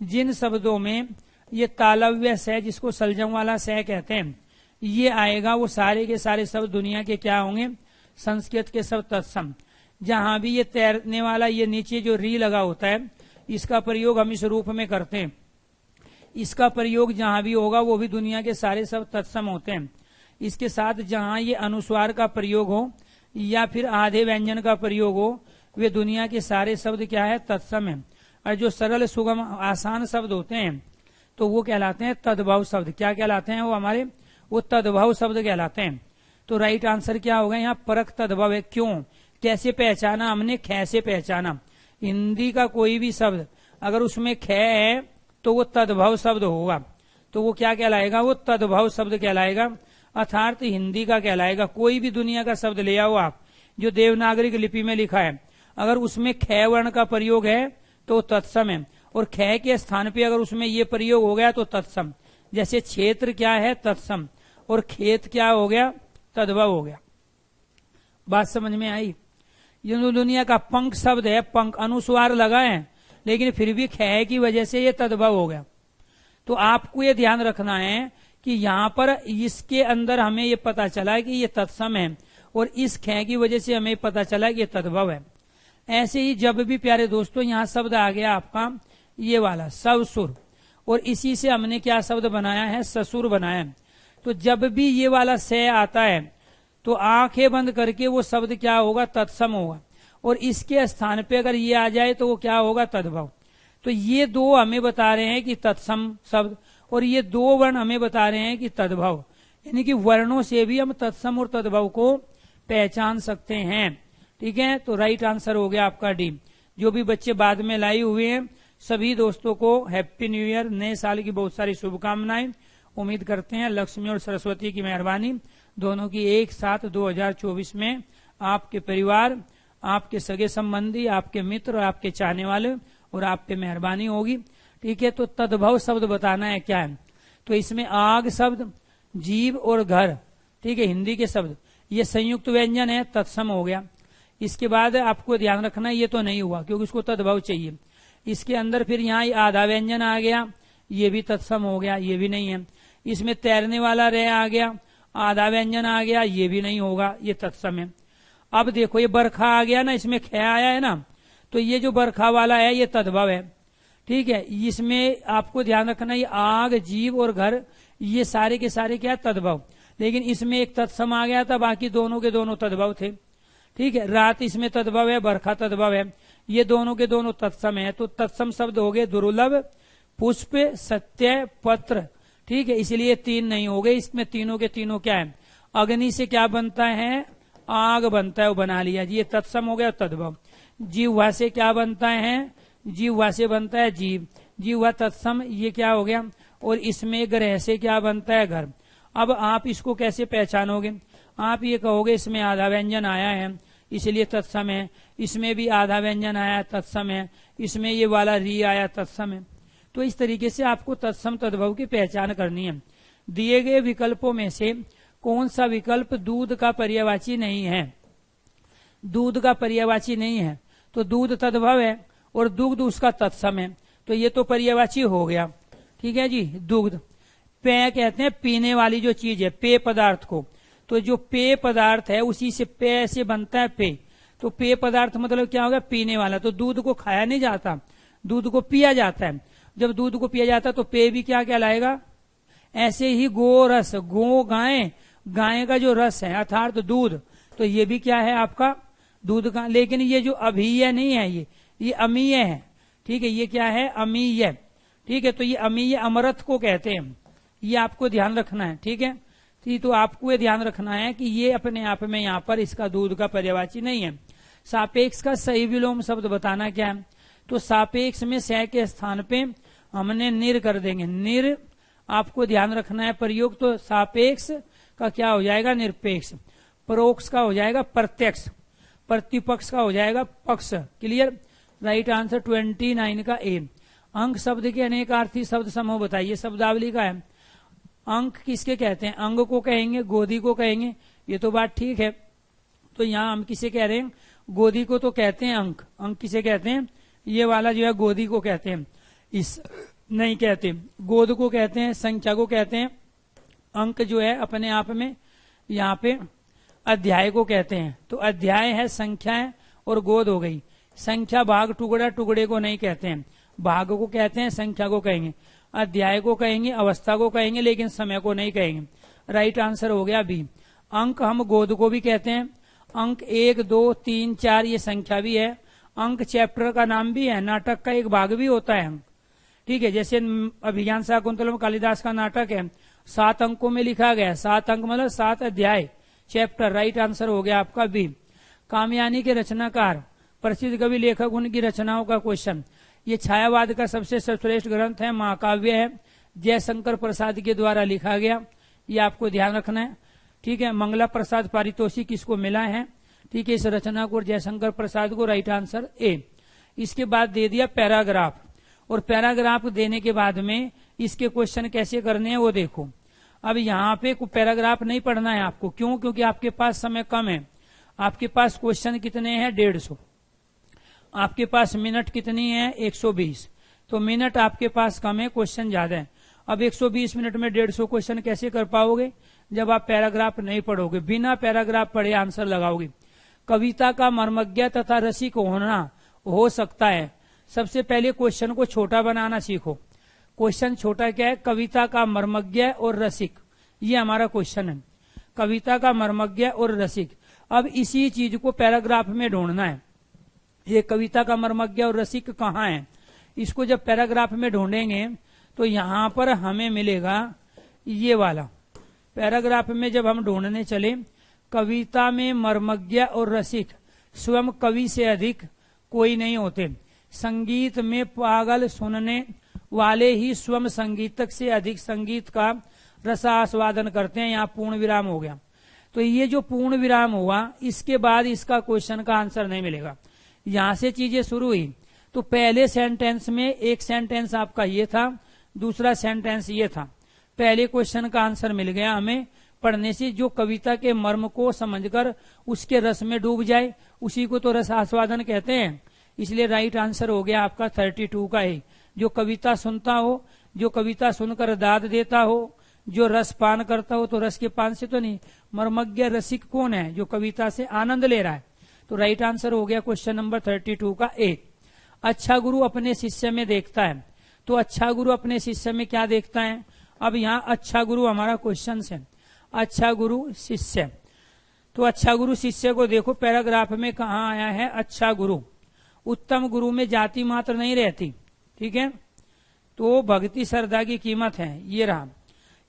A: जिन शब्दों में ये तालव्य सह, जिसको सलजम वाला सह कहते हैं, ये आएगा, वो सारे के सारे शब्द दुनिया के क्या होंगे? संस्कृत के शब्द तत्सम। जहां भी ये तैरने वाला, ये नीचे जो री लगा होता है, इसका प्रयोग हम इस रूप में करते हैं। इसका प्रयोग जहां भी होगा वो भी दुनिया के सारे शब्द तत्सम होते हैं। इसके साथ जहां ये अनुस्वार का प्रयोग हो या फिर आधे व्यंजन का प्रयोग हो, वे दुनिया के सारे शब्द क्या है? तत्सम है। और जो सरल सुगम आसान शब्द होते हैं तो वो कहलाते हैं तद्भव शब्द। क्या कहलाते हैं? वो हमारे वो तद्भव शब्द कहलाते हैं। तो राइट आंसर क्या होगा? यहाँ परख तद्भव है। क्यों? कैसे पहचाना हमने? ख से पहचाना। हिंदी का कोई भी शब्द अगर उसमें ख है तो वो तद्भव शब्द होगा, तो वो क्या कहलाएगा? वो तद्भव शब्द कहलाएगा, अर्थात हिंदी का कहलाएगा। कोई भी दुनिया का शब्द ले आओ आप जो देवनागरी लिपि में लिखा है, अगर उसमें ख वर्ण का प्रयोग है तो तत्सम है, और ख के स्थान पे अगर उसमें ये प्रयोग हो गया तो तत्सम। जैसे क्षेत्र क्या है? तत्सम। और खेत क्या हो गया? तद्भव हो गया। बात समझ में आई? ये दुनिया का पंख शब्द है, पंख अनुस्वार लगा है लेकिन फिर भी ख की वजह से ये तद्भव हो गया। तो आपको ये ध्यान रखना है कि यहाँ पर इसके अंदर हमें ये पता चला कि ये तत्सम है और इस ख की वजह से हमें पता चला कि ये तद्भव है। ऐसे ही जब भी प्यारे दोस्तों यहाँ शब्द आ गया आपका ये वाला ससुर, और इसी से हमने क्या शब्द बनाया है, ससुर बनाया है। तो जब भी ये वाला से आता है तो आंखें बंद करके वो शब्द क्या होगा, तत्सम होगा, और इसके स्थान पे अगर ये आ जाए तो वो क्या होगा, तद्भव। तो ये दो हमें बता रहे हैं कि तत्सम शब्द, और ये दो वर्ण हमें बता रहे हैं कि तद्भव, यानी कि वर्णों से भी हम तत्सम और तद्भव को पहचान सकते हैं। ठीक है, तो राइट आंसर हो गया आपका डी। जो भी बच्चे बाद में लाए हुए हैं सभी दोस्तों को हैप्पी न्यू ईयर, नए साल की बहुत सारी शुभकामनाएं। उम्मीद करते हैं लक्ष्मी और सरस्वती की मेहरबानी दोनों की एक साथ 2024 में आपके परिवार, आपके सगे संबंधी, आपके मित्र और आपके चाहने वाले और आप पे मेहरबानी होगी। ठीक है, तो तद्भव शब्द बताना है क्या है, तो इसमें आग शब्द, जीव और घर, ठीक है, हिंदी के शब्द, ये संयुक्त व्यंजन है, तत्सम हो गया। इसके बाद आपको ध्यान रखना ये तो नहीं हुआ क्योंकि इसको तद्भव चाहिए। इसके अंदर फिर यहाँ आधा व्यंजन आ गया, ये भी तत्सम हो गया, ये भी नहीं है। इसमें तैरने वाला रह आ गया, आधा व्यंजन आ गया, ये भी नहीं होगा, ये तत्सम है। अब देखो ये बरखा आ गया ना, इसमें ख आया है ना, तो ये जो बरखा वाला है ये तद्भव है। ठीक है, इसमें आपको ध्यान रखना ये आग, जीव और घर ये सारे के सारे क्या तद्भव, लेकिन इसमें एक तत्सम आ गया था, बाकी दोनों के दोनों तद्भव थे। ठीक है, रात इसमें तद्भव है, बरखा तद्भव है, ये दोनों के दोनों तत्सम है। तो तत्सम शब्द हो गए दुर्लभ, पुष्प, सत्य, पत्र। ठीक है, इसलिए तीन नहीं हो गए, इसमें तीनों के तीनों क्या है, अग्नि से क्या बनता है, आग बनता है, वो बना लिया जी, ये तत्सम हो गया तद्भव। जीवा से क्या बनता है, जीवा से बनता है जीव, जीवा तत्सम, ये क्या हो गया, और इसमें ग्रह से क्या बनता है, घर। अब आप इसको कैसे पहचानोगे, आप ये कहोगे इसमें आधा व्यंजन आया है इसलिए तत्सम है, इसमें भी आधा व्यंजन आया तत्सम है, इसमें ये वाला री आया तत्सम है। तो इस तरीके से आपको तत्सम तद्भव की पहचान करनी है। दिए गए विकल्पों में से कौन सा विकल्प दूध का पर्यायवाची नहीं है, दूध का पर्यायवाची नहीं है, तो दूध तद्भव है और दुग्ध उसका तत्सम है, तो ये तो पर्यायवाची हो गया। ठीक है जी, दुग्ध। पेय कहते हैं पीने वाली जो चीज है, पेय पदार्थ को, तो जो पेय पदार्थ है उसी से पेय से बनता है पेय, तो पेय पदार्थ मतलब क्या होगा, पीने वाला। तो दूध को खाया नहीं जाता, दूध को पिया जाता है। जब दूध को पिया जाता है तो पेय भी क्या कहलाएगा। ऐसे ही गो रस, गो गाय, गाय का जो रस है अर्थात दूध, तो ये भी क्या है आपका दूध का। लेकिन ये जो अभिय नहीं है, ये अमीय है। ठीक है, ये क्या है, अमीय। ठीक है, तो ये अमीय अमृत को कहते हैं, ये आपको ध्यान रखना है। ठीक है, तो आपको ये ध्यान रखना है कि ये अपने आप में यहाँ पर इसका दूध का पर्यायवाची नहीं है। सापेक्ष का सही विलोम शब्द बताना क्या है, तो सापेक्ष में स के स्थान पे हमने निर कर देंगे, निर आपको ध्यान रखना है प्रयोग। तो सापेक्ष का क्या हो जाएगा, निरपेक्ष। परोक्ष का हो जाएगा प्रत्यक्ष, प्रतिपक्ष का हो जाएगा पक्ष। क्लियर, राइट आंसर 29 का ए। अंक शब्द के अनेकार्थी शब्द समूह बताइए, शब्दावली का है। अंक किसके कहते हैं, अंग को कहेंगे, गोदी को कहेंगे, ये तो बात ठीक है। तो यहाँ हम किसे कह रहे हैं, गोदी को तो कहते हैं अंक। अंक किसे कहते हैं, ये वाला जो है गोदी को कहते हैं, इस नहीं कहते, गोद को कहते हैं, संख्या को कहते हैं। अंक जो है अपने आप में यहाँ पे अध्याय को कहते हैं, तो अध्याय है संख्या है और गोद हो गई। संख्या भाग टुकड़ा, टुकड़े को नहीं कहते हैं, भाग को कहते हैं, संख्या को कहेंगे, अध्याय को कहेंगे, अवस्था को कहेंगे, लेकिन समय को नहीं कहेंगे। राइट आंसर हो गया बी। अंक हम गोद को भी कहते हैं। अंक 1, 2, 3, 4 ये संख्या भी है। अंक चैप्टर का नाम भी है, नाटक का एक भाग भी होता है। ठीक है, जैसे अभिज्ञान शाकुंतलम कालिदास का नाटक है, 7 अंकों में लिखा गया, 7 अंक मतलब 7 अध्याय, चैप्टर। राइट आंसर हो गया आपका बी। कामयानी के रचनाकार, प्रसिद्ध कवि लेखक, उनकी रचनाओं का क्वेश्चन। ये छायावाद का सबसे सर्वश्रेष्ठ ग्रंथ है, महाकाव्य है, जयशंकर प्रसाद के द्वारा लिखा गया, ये आपको ध्यान रखना है। ठीक है, मंगला प्रसाद पारितोषिक इसको मिला है। ठीक है, इस रचना को जयशंकर प्रसाद को। Right answer A. इसके बाद दे दिया पैराग्राफ, और पैराग्राफ देने के बाद में इसके क्वेश्चन कैसे करने हैं वो देखो। अब यहाँ पे पैराग्राफ नहीं पढ़ना है आपको, क्यों, क्योंकि आपके पास समय कम है। आपके पास क्वेश्चन कितने हैं, 150। आपके पास मिनट कितनी है, 120। तो मिनट आपके पास कम है, क्वेश्चन ज्यादा है। अब 120 मिनट में 150 क्वेश्चन कैसे कर पाओगे, जब आप पैराग्राफ नहीं पढ़ोगे, बिना पैराग्राफ पढ़े आंसर लगाओगे। कविता का मर्मज्ञ तथा रसिक होना हो सकता है। सबसे पहले क्वेश्चन को छोटा बनाना सीखो। क्वेश्चन छोटा क्या है? कविता का मर्मज्ञ और रसिक, ये हमारा क्वेश्चन है। कविता का मर्मज्ञ और रसिक। अब इसी चीज को पैराग्राफ में ढूंढना है। ये कविता का मर्मज्ञ और रसिक कहाँ है? इसको जब पैराग्राफ में ढूंढेंगे तो यहां पर हमें मिलेगा ये वाला। पैराग्राफ में जब हम ढूंढने चले, कविता में मर्मज्ञ और रसिक स्वयं कवि से अधिक कोई नहीं होते। संगीत में पागल सुनने वाले ही स्वयं संगीतक से अधिक संगीत का रसास्वादन करते हैं। यहाँ पूर्ण विराम हो गया। तो ये जो पूर्ण विराम हुआ, इसके बाद इसका क्वेश्चन का आंसर नहीं मिलेगा। यहां से चीजें शुरू हुई। तो पहले सेंटेंस में एक सेंटेंस आपका ये था, दूसरा सेंटेंस ये था। पहले क्वेश्चन का आंसर मिल गया हमें पढ़ने से। जो कविता के मर्म को समझकर उसके रस में डूब जाए, उसी को तो रस आस्वादन कहते हैं। इसलिए राइट आंसर हो गया आपका 32 का है। जो कविता सुनता हो, जो कविता सुनकर दाद देता हो, जो रस पान करता हो, तो रस के पान से तो नहीं। मर्मज्ञ रसिक कौन है? जो कविता से आनंद ले रहा है। तो राइट आंसर हो गया क्वेश्चन नंबर 32 का ए। अच्छा गुरु अपने शिष्य में देखता है। तो अच्छा गुरु अपने शिष्य में क्या देखता है? अब यहाँ अच्छा गुरु हमारा क्वेश्चन है। अच्छा गुरु शिष्य, तो अच्छा गुरु शिष्य को देखो पैराग्राफ में कहाँ आया है? अच्छा गुरु। उत्तम गुरु में जाति मात्र नहीं रहती, ठीक है। तो भक्ति श्रद्धा की कीमत है, ये रहा।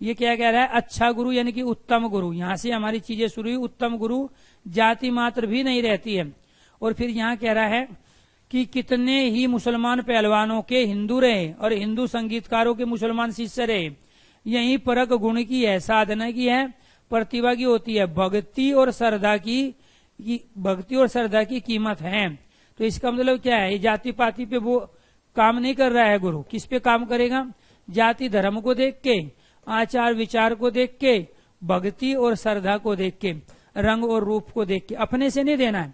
A: ये क्या कह रहा है? अच्छा गुरु यानी कि उत्तम गुरु। यहां से हमारी चीजें शुरू हुई। उत्तम गुरु जाति मात्र भी नहीं रहती है। और फिर यहाँ कह रहा है कि कितने ही मुसलमान पहलवानों के हिंदू रहे और हिंदू संगीतकारों के मुसलमान शिष्य रहे। यही परक गुण की है, साधना की है, प्रतिभा की होती है। भक्ति और श्रद्धा की कीमत है। तो इसका मतलब क्या है? जाति पाति पे वो काम नहीं कर रहा है गुरु। किस पे काम करेगा? जाति धर्म को देख के, आचार विचार को देख के, भक्ति और श्रद्धा को देख के, रंग और रूप को देख के। अपने से नहीं देना है।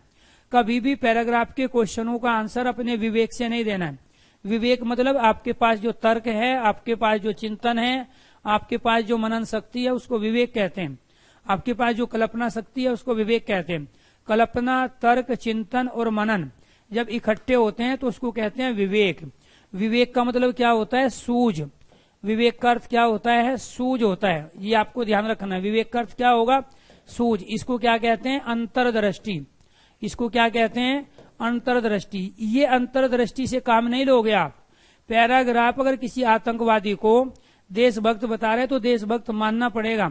A: कभी भी पैराग्राफ के क्वेश्चनों का आंसर अपने विवेक से नहीं देना है। विवेक मतलब आपके पास जो तर्क है, आपके पास जो चिंतन है, आपके पास जो मनन शक्ति है, उसको विवेक कहते हैं। आपके पास जो कल्पना शक्ति है, उसको विवेक कहते हैं। कल्पना, तर्क, चिंतन और मनन जब इकट्ठे होते हैं तो उसको कहते हैं विवेक। विवेक का मतलब क्या होता है? सूझ। विवेक का अर्थ क्या होता है? सूझ होता है। ये आपको ध्यान रखना है। विवेक का अर्थ क्या होगा? सूझ। इसको क्या कहते हैं? अंतर्दृष्टि। इसको क्या कहते हैं? अंतर्दृष्टि। ये अंतर्दृष्टि से काम नहीं लोगे आप। पैराग्राफ अगर किसी आतंकवादी को देशभक्त बता रहे तो देशभक्त मानना पड़ेगा।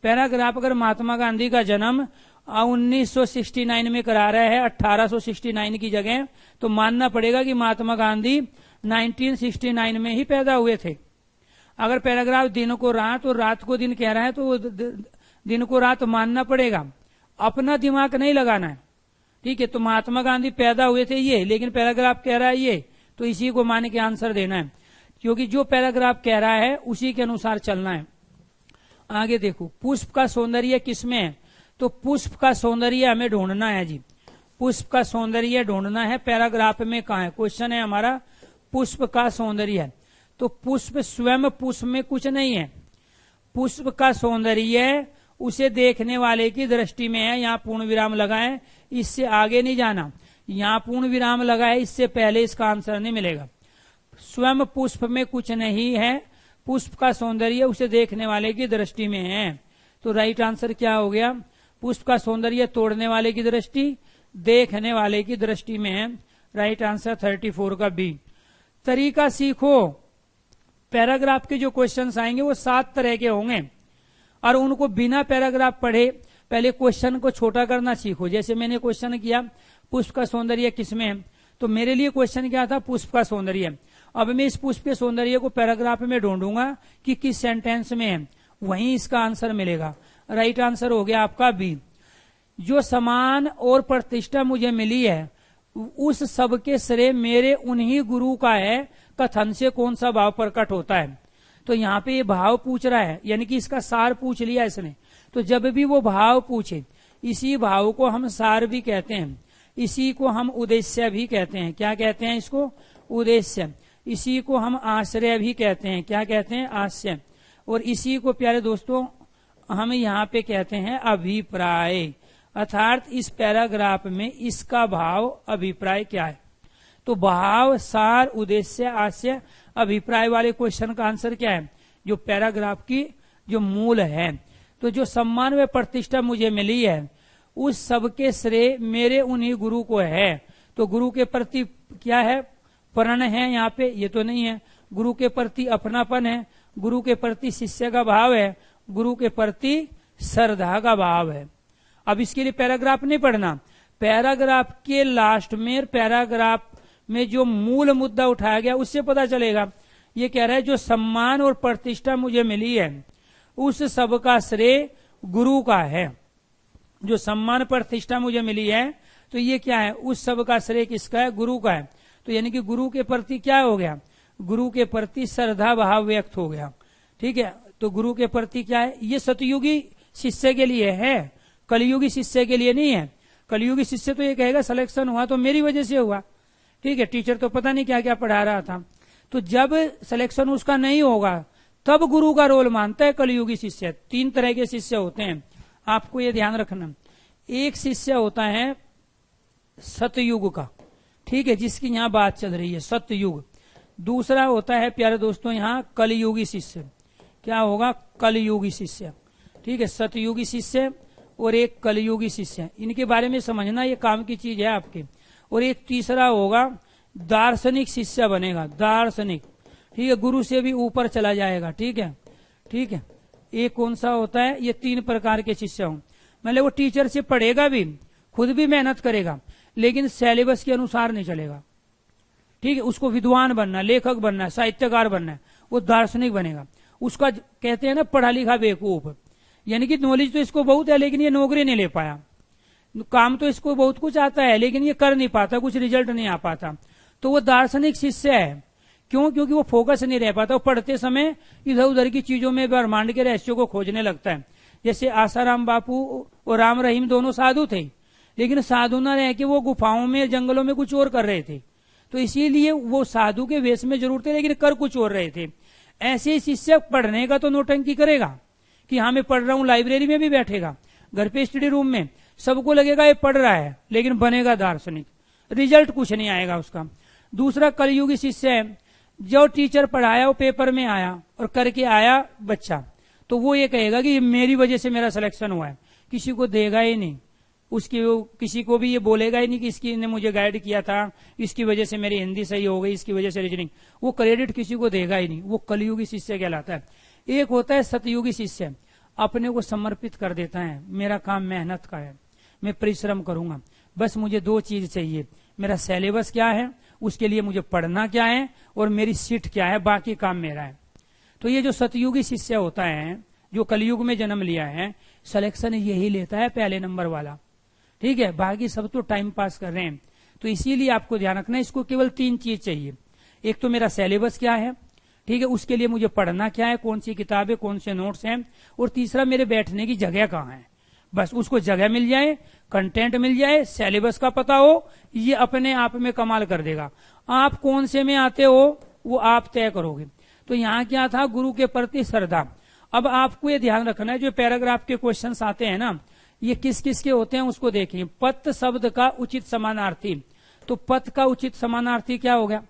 A: पैराग्राफ अगर महात्मा गांधी का जन्म 1969 में करा रहा है 1869 की जगह, तो मानना पड़ेगा कि महात्मा गांधी 1969 में ही पैदा हुए थे। अगर पैराग्राफ दिन को रात और रात को दिन कह रहा है तो दिन को रात मानना पड़ेगा। अपना दिमाग नहीं लगाना है, ठीक है। तो महात्मा गांधी पैदा हुए थे ये, लेकिन पैराग्राफ कह रहा है ये, तो इसी को मान के आंसर देना है, क्योंकि जो पैराग्राफ कह रहा है उसी के अनुसार चलना है। आगे देखो, पुष्प का सौंदर्य किसमें है? तो पुष्प का सौंदर्य हमें ढूंढना है जी। पुष्प का सौंदर्य ढूंढना है। पैराग्राफ में कहाँ है? क्वेश्चन है हमारा पुष्प का सौंदर्य। तो पुष्प स्वयं पुष्प में कुछ नहीं है। पुष्प का सौंदर्य उसे देखने वाले की दृष्टि में है। यहाँ पूर्ण विराम लगाएं, इससे आगे नहीं जाना। यहाँ पूर्ण विराम लगाए, इससे पहले इसका आंसर नहीं मिलेगा। स्वयं पुष्प में कुछ नहीं है। पुष्प का सौंदर्य उसे देखने वाले की दृष्टि में है। तो राइट आंसर क्या हो गया? पुष्प का सौंदर्य तोड़ने वाले की दृष्टि, देखने वाले की दृष्टि में है। राइट आंसर 34 का बी। तरीका सीखो। पैराग्राफ के जो क्वेश्चंस आएंगे वो 7 तरह के होंगे और उनको बिना पैराग्राफ पढ़े पहले क्वेश्चन को छोटा करना सीखो। जैसे मैंने क्वेश्चन किया पुष्प का सौंदर्य किसमें है, तो मेरे लिए क्वेश्चन क्या था? पुष्प का सौंदर्य। अब मैं इस पुष्प के सौंदर्य को पैराग्राफ में ढूंढूंगा कि किस सेंटेंस में है, वहीं इसका आंसर मिलेगा। राइट आंसर हो गया आपका बी। जो सम्मान और प्रतिष्ठा मुझे मिली है उस सब के श्रेय मेरे उन्हीं गुरु का है। कथन से कौन सा भाव प्रकट होता है? तो यहाँ पे ये भाव पूछ रहा है, यानी कि इसका सार पूछ लिया इसने। तो जब भी वो भाव पूछे, इसी भाव को हम सार भी कहते हैं, इसी को हम उद्देश्य भी कहते हैं। क्या कहते हैं इसको? उद्देश्य। इसी को हम आश्रय भी कहते हैं। क्या कहते हैं? आश्रय। और इसी को प्यारे दोस्तों हम यहाँ पे कहते हैं अभिप्राय। अर्थात इस पैराग्राफ में इसका भाव अभिप्राय क्या है। तो भाव, सार, उद्देश्य, आशय, अभिप्राय वाले क्वेश्चन का आंसर क्या है, जो पैराग्राफ की जो मूल है। तो जो सम्मान व प्रतिष्ठा मुझे मिली है उस सबके श्रेय मेरे उन्हीं गुरु को है। तो गुरु के प्रति क्या है, प्रण है यहाँ पे, ये तो नहीं है। गुरु के प्रति अपनापन है, गुरु के प्रति शिष्य का भाव है, गुरु के प्रति श्रद्धा का भाव है। अब इसके लिए पैराग्राफ नहीं पढ़ना, पैराग्राफ के लास्ट में, पैराग्राफ में जो मूल मुद्दा उठाया गया उससे पता चलेगा। ये कह रहा है जो सम्मान और प्रतिष्ठा मुझे मिली है उस सब का श्रेय गुरु का है। जो सम्मान प्रतिष्ठा मुझे मिली है तो ये क्या है, उस सब का श्रेय किसका है, गुरु का है। तो यानी कि गुरु के प्रति क्या हो गया, गुरु के प्रति श्रद्धा भाव व्यक्त हो गया। ठीक है, तो गुरु के प्रति क्या है, ये सतयुगी शिष्य के लिए है, कलयुगी शिष्य के लिए नहीं है। कलयुगी शिष्य तो ये कहेगा सिलेक्शन हुआ तो मेरी वजह से हुआ। ठीक है, टीचर तो पता नहीं क्या क्या पढ़ा रहा था। तो जब सिलेक्शन उसका नहीं होगा तब गुरु का रोल मानता है कलयुगी शिष्य। 3 तरह के शिष्य होते हैं, आपको ये ध्यान रखना। एक शिष्य होता है सतयुग का, ठीक है, जिसकी यहाँ बात चल रही है, सतयुग। दूसरा होता है प्यारे दोस्तों यहाँ कलयुगी शिष्य। क्या होगा, कलयुगी शिष्य। ठीक है, सतयुगी शिष्य और एक कलयुगी शिष्य, इनके बारे में समझना, ये काम की चीज है आपके। और एक तीसरा होगा दार्शनिक शिष्य बनेगा, दार्शनिक। ठीक है, गुरु से भी ऊपर चला जाएगा। ठीक है, ठीक है। एक कौन सा होता है, ये 3 प्रकार के शिष्य हों। मतलब वो टीचर से पढ़ेगा भी, खुद भी मेहनत करेगा, लेकिन सिलेबस के अनुसार नहीं चलेगा। ठीक है, उसको विद्वान बनना, लेखक बनना है, साहित्यकार बनना है, वो दार्शनिक बनेगा। उसका कहते हैं ना पढ़ा लिखा बेवकूफ, यानी कि नॉलेज तो इसको बहुत है लेकिन ये नौकरी नहीं ले पाया। काम तो इसको बहुत कुछ आता है लेकिन ये कर नहीं पाता, कुछ रिजल्ट नहीं आ पाता। तो वो दार्शनिक शिष्य है। क्यों, क्योंकि वो फोकस नहीं रह पाता। वो पढ़ते समय इधर उधर की चीजों में ब्रह्मांड के रहस्यों को खोजने लगता है। जैसे आसाराम बापू और राम रहीम दोनों साधु थे, लेकिन साधु न रह के वो गुफाओं में, जंगलों में कुछ और कर रहे थे। तो इसीलिए वो साधु के वेश में जरूर थे लेकिन कर कुछ और रहे थे। ऐसे शिष्य पढ़ने का तो नौटंकी करेगा कि हाँ मैं पढ़ रहा हूं, लाइब्रेरी में भी बैठेगा, घर पे स्टडी रूम में, सबको लगेगा ये पढ़ रहा है, लेकिन बनेगा दार्शनिक, रिजल्ट कुछ नहीं आएगा उसका। दूसरा कलयुगी शिष्य है, जो टीचर पढ़ाया वो पेपर में आया और करके आया बच्चा, तो वो ये कहेगा कि मेरी वजह से मेरा सिलेक्शन हुआ है, किसी को देगा ही नहीं, उसकी किसी को भी ये बोलेगा ही नहीं कि इसकी ने मुझे गाइड किया था, इसकी वजह से मेरी हिंदी सही हो गई, इसकी वजह से रीजनिंग, वो क्रेडिट किसी को देगा ही नहीं। वो कलयुगी शिष्य कहलाता है। एक होता है सतयुगी शिष्य, अपने को समर्पित कर देता है, मेरा काम मेहनत का है, मैं परिश्रम करूंगा, बस मुझे 2 चीज चाहिए, मेरा सिलेबस क्या है, उसके लिए मुझे पढ़ना क्या है, और मेरी सीट क्या है, बाकी काम मेरा है। तो ये जो सतयुगी शिष्य होता है, जो कलयुग में जन्म लिया है, सिलेक्शन यही लेता है पहले नंबर वाला। ठीक है, बाकी सब तो टाइम पास कर रहे हैं। तो इसीलिए आपको ध्यान रखना है, इसको केवल 3 चीज चाहिए। एक तो मेरा सिलेबस क्या है, ठीक है, उसके लिए मुझे पढ़ना क्या है, कौन सी किताबें, कौन से नोट्स हैं, और तीसरा मेरे बैठने की जगह कहाँ है। बस उसको जगह मिल जाए, कंटेंट मिल जाए, सिलेबस का पता हो, ये अपने आप में कमाल कर देगा। आप कौन से में आते हो वो आप तय करोगे। तो यहाँ क्या था, गुरु के प्रति श्रद्धा। अब आपको ये ध्यान रखना है, जो पैराग्राफ के क्वेश्चंस आते हैं ना, ये किस किस के होते हैं उसको देखें। पत शब्द का उचित समानार्थी, तो पथ का उचित समानार्थी क्या हो गया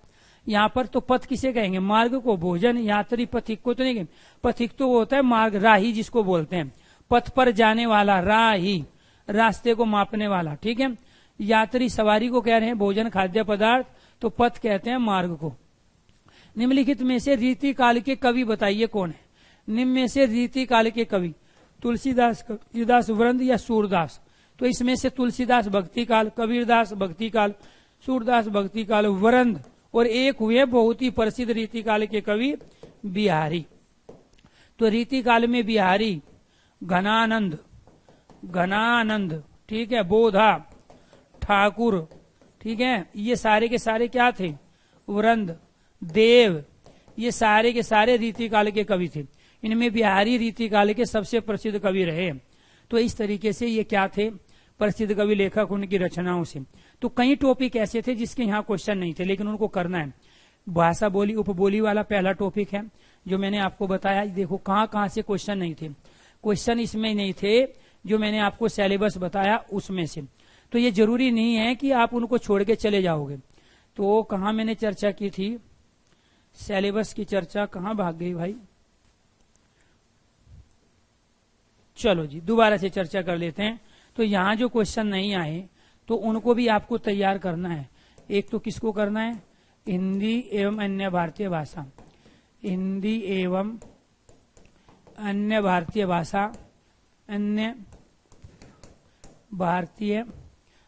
A: यहाँ पर, तो पथ किसे कहेंगे, मार्ग को, भोजन, यात्री, पथिक को तो नहीं कहेंगे। पथिक तो वो होता है मार्ग, राही जिसको बोलते हैं, पथ पर जाने वाला, राही, रास्ते को मापने वाला। ठीक है, यात्री सवारी को कह रहे हैं, भोजन खाद्य पदार्थ, तो पथ कहते हैं मार्ग को। निम्नलिखित में से रीति काल के कवि बताइए कौन है। निम्न में से रीति काल के कवि तुलसीदास, कबीरदास, वृंद या सूरदास। तो इसमें से तुलसीदास भक्ति काल, कबीरदास भक्ति काल, सूरदास भक्ति काल, वृंद, और एक हुए बहुत ही प्रसिद्ध रीति काल के कवि बिहारी। तो रीति काल में बिहारी, घनानंद, घनानंद, ठीक है, बोधा, ठाकुर, ठीक है, ये सारे के सारे क्या थे, वृंद, देव, ये सारे के सारे रीति काल के कवि थे। इनमें बिहारी रीति काल के सबसे प्रसिद्ध कवि रहे। तो इस तरीके से ये क्या थे, प्रसिद्ध कवि लेखक, उनकी रचनाओं से। तो कई टॉपिक ऐसे थे जिसके यहाँ क्वेश्चन नहीं थे, लेकिन उनको करना है। भाषा बोली उपबोली वाला पहला टॉपिक है जो मैंने आपको बताया। देखो कहाँ कहाँ से क्वेश्चन नहीं थे। क्वेश्चन इसमें नहीं थे जो मैंने आपको सिलेबस बताया उसमें से। तो ये जरूरी नहीं है कि आप उनको छोड़ के चले जाओगे। तो कहाँ मैंने चर्चा की थी, सिलेबस की चर्चा कहाँ भाग गई भाई। चलो जी दोबारा से चर्चा कर लेते हैं। तो यहाँ जो क्वेश्चन नहीं आए तो उनको भी आपको तैयार करना है। एक तो किसको करना है, हिंदी एवं अन्य भारतीय भाषा, हिंदी एवं अन्य भारतीय भाषा, अन्य भारतीय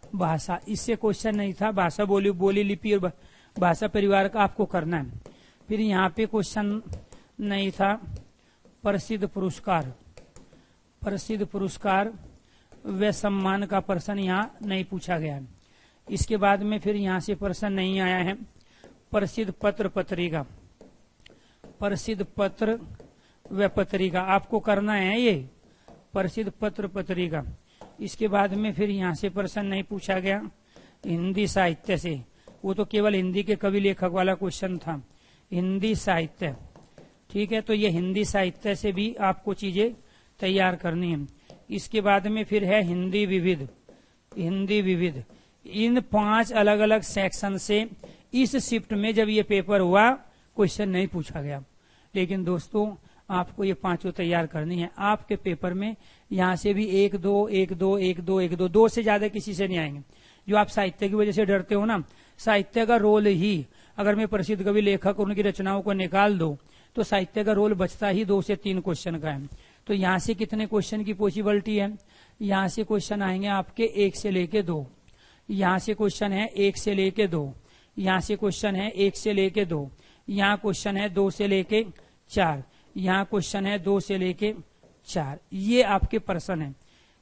A: भाषा, इससे क्वेश्चन नहीं था। भाषा बोली लिपि और भाषा परिवार का आपको करना है। फिर यहाँ पे क्वेश्चन नहीं था प्रसिद्ध पुरस्कार, प्रसिद्ध पुरस्कार व सम्मान का प्रश्न यहाँ नहीं पूछा गया है। इसके बाद में फिर यहाँ से प्रश्न नहीं आया है प्रसिद्ध पत्र पत्रिका, प्रसिद्ध पत्र व पत्रिका आपको करना है ये प्रसिद्ध पत्र पत्रिका। इसके बाद में फिर यहाँ से प्रश्न नहीं पूछा गया हिंदी साहित्य से, वो तो केवल हिंदी के कवि लेखक वाला क्वेश्चन था, हिंदी साहित्य। ठीक है, तो ये हिंदी साहित्य से भी आपको चीजें तैयार करनी है। इसके बाद में फिर है हिंदी विविध, हिंदी विविध। इन 5 अलग अलग सेक्शन से इस शिफ्ट में जब ये पेपर हुआ क्वेश्चन नहीं पूछा गया, लेकिन दोस्तों आपको ये 5 तैयार करनी है। आपके पेपर में यहाँ से भी 1 2 1 2 1 2 1 2 2 से ज्यादा किसी से नहीं आएंगे। जो आप साहित्य की वजह से डरते हो ना, साहित्य का रोल ही, अगर मैं प्रसिद्ध कवि लेखक उनकी रचनाओं को निकाल दो तो साहित्य का रोल बचता ही 2 से 3 क्वेश्चन का है। तो यहाँ से कितने क्वेश्चन की पॉसिबिलिटी है, यहाँ से क्वेश्चन आएंगे आपके 1 से लेके 2, यहाँ से क्वेश्चन है 1 से लेके 2, यहाँ से क्वेश्चन है 1 से लेके 2, यहाँ क्वेश्चन है 2 से लेके 4, यहाँ क्वेश्चन है 2 से लेके 4। ये आपके प्रश्न है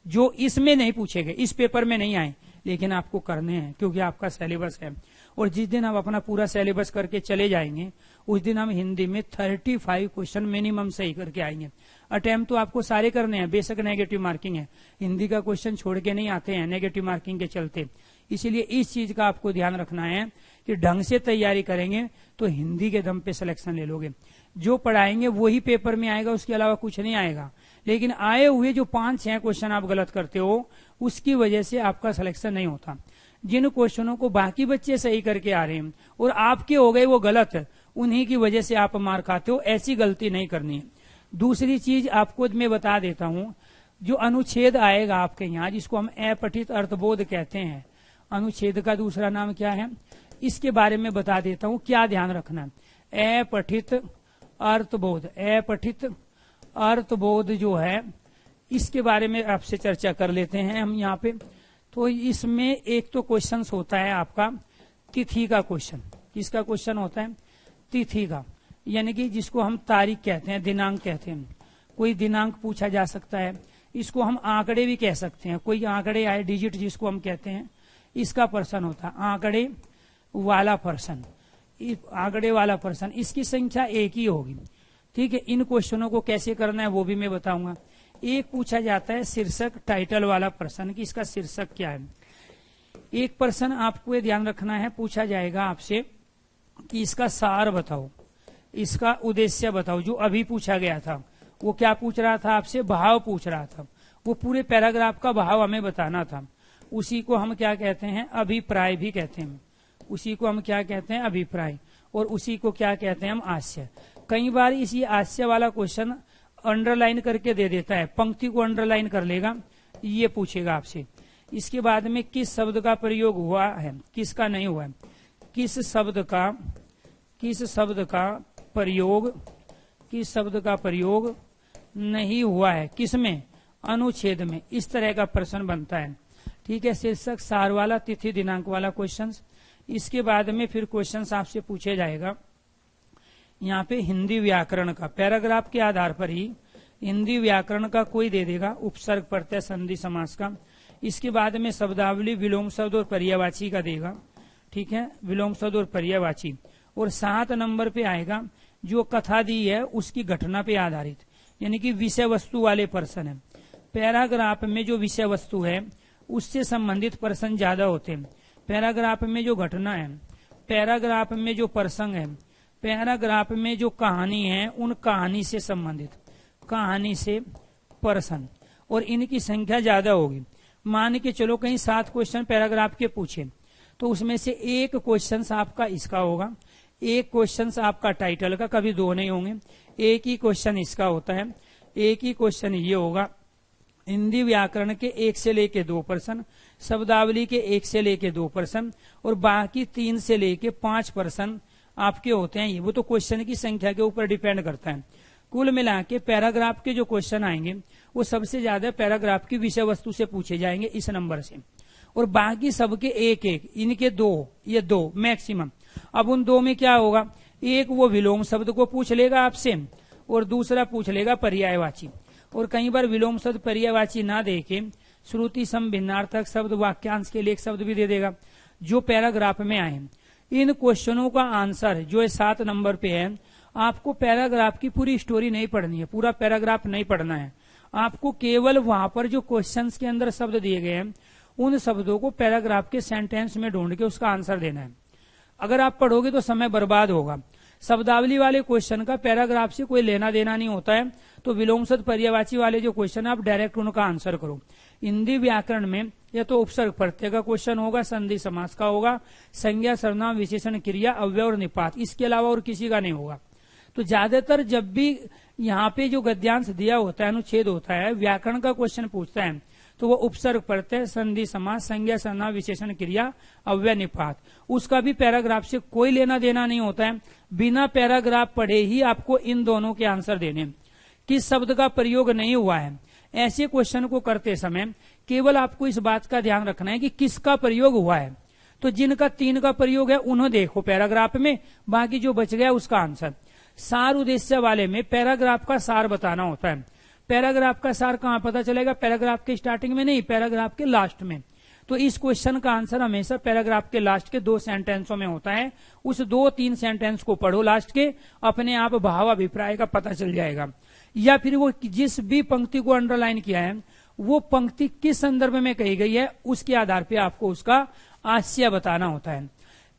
A: जो इसमें नहीं पूछे गए, इस पेपर में नहीं आए, लेकिन आपको करने हैं क्योंकि आपका सिलेबस है। और जिस दिन हम अपना पूरा सिलेबस करके चले जाएंगे उस दिन हम हिंदी में 35 क्वेश्चन मिनिमम सही करके आएंगे। अटेम्प्ट तो आपको सारे करने हैं, बेशक नेगेटिव मार्किंग है, हिंदी का क्वेश्चन छोड़ के नहीं आते हैं नेगेटिव मार्किंग के चलते। इसीलिए इस चीज का आपको ध्यान रखना है कि ढंग से तैयारी करेंगे तो हिंदी के दम पे सिलेक्शन ले लोगे। जो पढ़ाएंगे वही पेपर में आएगा, उसके अलावा कुछ नहीं आएगा। लेकिन आए हुए जो 5-6 क्वेश्चन आप गलत करते हो उसकी वजह से आपका सिलेक्शन नहीं होता। जिन क्वेश्चनों को बाकी बच्चे सही करके आ रहे हैं और आपके हो गए वो गलत, उन्हीं की वजह से आप मार खाते हो। ऐसी गलती नहीं करनी है। दूसरी चीज आपको मैं बता देता हूं, जो अनुच्छेद आएगा आपके यहाँ जिसको हम अपठित अर्थबोध कहते हैं, अनुच्छेद का दूसरा नाम क्या है इसके बारे में बता देता हूं, क्या ध्यान रखना है। अपठित अर्थबोध, अपठित अर्थबोध जो है इसके बारे में आपसे चर्चा कर लेते हैं हम यहाँ पे। तो इसमें एक तो क्वेश्चन होता है आपका तिथि का क्वेश्चन। किसका क्वेश्चन होता है, तिथि का, यानी कि जिसको हम तारीख कहते हैं, दिनांक कहते हैं। कोई दिनांक पूछा जा सकता है, इसको हम आंकड़े भी कह सकते हैं। कोई आंकड़े आए, डिजिट जिसको हम कहते हैं, इसका प्रश्न होता है आंकड़े वाला प्रश्न, आंकड़े वाला प्रश्न। इसकी संख्या 1 ही होगी। ठीक है, इन क्वेश्चनों को कैसे करना है वो भी मैं बताऊंगा। एक पूछा जाता है शीर्षक टाइटल वाला प्रश्न कि इसका शीर्षक क्या है। एक प्रश्न आपको ये ध्यान रखना है, पूछा जाएगा आपसे कि इसका सार बताओ, इसका उद्देश्य बताओ। जो अभी पूछा गया था वो क्या पूछ रहा था आपसे, भाव पूछ रहा था। वो पूरे पैराग्राफ का भाव हमें बताना था। उसी को हम क्या कहते हैं, अभिप्राय भी कहते हैं। उसी को हम क्या कहते हैं, अभिप्राय। और उसी को क्या कहते हैं हम, आशय। कई बार इसी आशय वाला क्वेश्चन अंडरलाइन करके दे देता है, पंक्ति को अंडरलाइन कर लेगा, ये पूछेगा आपसे। इसके बाद में किस शब्द का प्रयोग हुआ है, किसका नहीं हुआ है, किस शब्द का प्रयोग नहीं हुआ है, किसमें, अनुच्छेद में। इस तरह का प्रश्न बनता है। ठीक है, शीर्षक, सार वाला, तिथि दिनांक वाला क्वेश्चन। इसके बाद में फिर क्वेश्चन आपसे पूछे जाएगा यहाँ पे हिंदी व्याकरण का, पैराग्राफ के आधार पर ही हिंदी व्याकरण का कोई दे देगा, उपसर्ग प्रत्यय संधि समास का। इसके बाद में शब्दावली, विलोम शब्द और पर्यायवाची का देगा। ठीक है, विलोम शब्द और पर्यायवाची। और 7 नंबर पे आएगा जो कथा दी है उसकी घटना पे आधारित, यानी कि विषय वस्तु वाले प्रश्न है। पैराग्राफ में जो विषय वस्तु है उससे संबंधित प्रश्न ज्यादा होते हैं। पैराग्राफ में जो घटना है, पैराग्राफ में जो प्रसंग है, पैराग्राफ में जो कहानी है, उन कहानी से संबंधित, कहानी से प्रश्न। और इनकी संख्या ज्यादा होगी। मान के चलो कहीं 7 क्वेश्चन पैराग्राफ के पूछे, तो उसमें से एक क्वेश्चन आपका इसका होगा, एक क्वेश्चन आपका टाइटल का, कभी 2 नहीं होंगे, एक ही क्वेश्चन इसका होता है, एक ही क्वेश्चन ये होगा। हिंदी व्याकरण के 1 से लेके 2 प्रश्न, शब्दावली के 1 से लेके 2 प्रश्न और बाकी 3 से लेके 5 प्रश्न आपके होते हैं। ये वो तो क्वेश्चन की संख्या के ऊपर डिपेंड करता है। कुल मिला के पैराग्राफ के जो क्वेश्चन आएंगे वो सबसे ज्यादा पैराग्राफ की विषय वस्तु से पूछे जाएंगे इस नंबर से, और बाकी सबके एक एक, इनके 2, ये 2 मैक्सिमम। अब उन 2 में क्या होगा, एक वो विलोम शब्द को पूछ लेगा आपसे और दूसरा पूछ लेगा पर्यायवाची। और कई बार विलोम शब्द पर्यायवाची ना देके श्रुति सम भिन्नार्थक शब्द वाक्यांश के लिए एक शब्द भी दे देगा जो पैराग्राफ में आए। इन क्वेश्चनों का आंसर जो 7 नंबर पे है, आपको पैराग्राफ की पूरी स्टोरी नहीं पढ़नी है, पूरा पैराग्राफ नहीं पढ़ना है। आपको केवल वहां पर जो क्वेश्चंस के अंदर शब्द दिए गए हैं उन शब्दों को पैराग्राफ के सेंटेंस में ढूंढ के उसका आंसर देना है। अगर आप पढ़ोगे तो समय बर्बाद होगा। शब्दावली वाले क्वेश्चन का पैराग्राफ से कोई लेना देना नहीं होता है, तो विलोम शब्द पर्यायवाची वाले जो क्वेश्चन है आप डायरेक्ट उनका आंसर करो। हिंदी व्याकरण में या तो उपसर्ग प्रत्यय का क्वेश्चन होगा, संधि समास का होगा, संज्ञा सर्वनाम विशेषण क्रिया अव्यय और निपात, इसके अलावा और किसी का नहीं होगा। तो ज्यादातर जब भी यहाँ पे जो गद्यांश दिया होता है, अनुच्छेद होता है, व्याकरण का क्वेश्चन पूछता है तो वो उपसर्ग प्रत्यय, संधि समास, संज्ञा सर्वनाम विशेषण क्रिया अव्यय निपात, उसका भी पैराग्राफ से कोई लेना देना नहीं होता है। बिना पैराग्राफ पढ़े ही आपको इन दोनों के आंसर देने। किस शब्द का प्रयोग नहीं हुआ है, ऐसे क्वेश्चन को करते समय केवल आपको इस बात का ध्यान रखना है कि किसका प्रयोग हुआ है। तो जिनका 3 का प्रयोग है उन्हें देखो पैराग्राफ में, बाकी जो बच गया उसका आंसर। सार उद्देश्य वाले में पैराग्राफ का सार बताना होता है। पैराग्राफ का सार कहाँ पता चलेगा, पैराग्राफ के स्टार्टिंग में नहीं, पैराग्राफ के लास्ट में। तो इस क्वेश्चन का आंसर हमेशा पैराग्राफ के लास्ट के 2 सेंटेंसों में होता है। उस 2-3 सेंटेंस को पढ़ो लास्ट के, अपने आप भाव अभिप्राय का पता चल जाएगा। या फिर वो जिस भी पंक्ति को अंडरलाइन किया है वो पंक्ति किस संदर्भ में कही गई है उसके आधार पर आपको उसका आशय बताना होता है।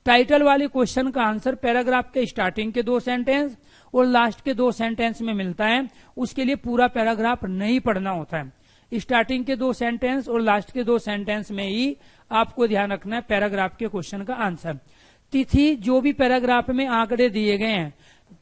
A: टाइटल वाले क्वेश्चन का आंसर पैराग्राफ के स्टार्टिंग के 2 सेंटेंस और लास्ट के 2 सेंटेंस में मिलता है। उसके लिए पूरा पैराग्राफ नहीं पढ़ना होता है, स्टार्टिंग के 2 सेंटेंस और लास्ट के 2 सेंटेंस में ही आपको ध्यान रखना है पैराग्राफ के क्वेश्चन का आंसर। तिथि जो भी पैराग्राफ में आंकड़े दिए गए हैं,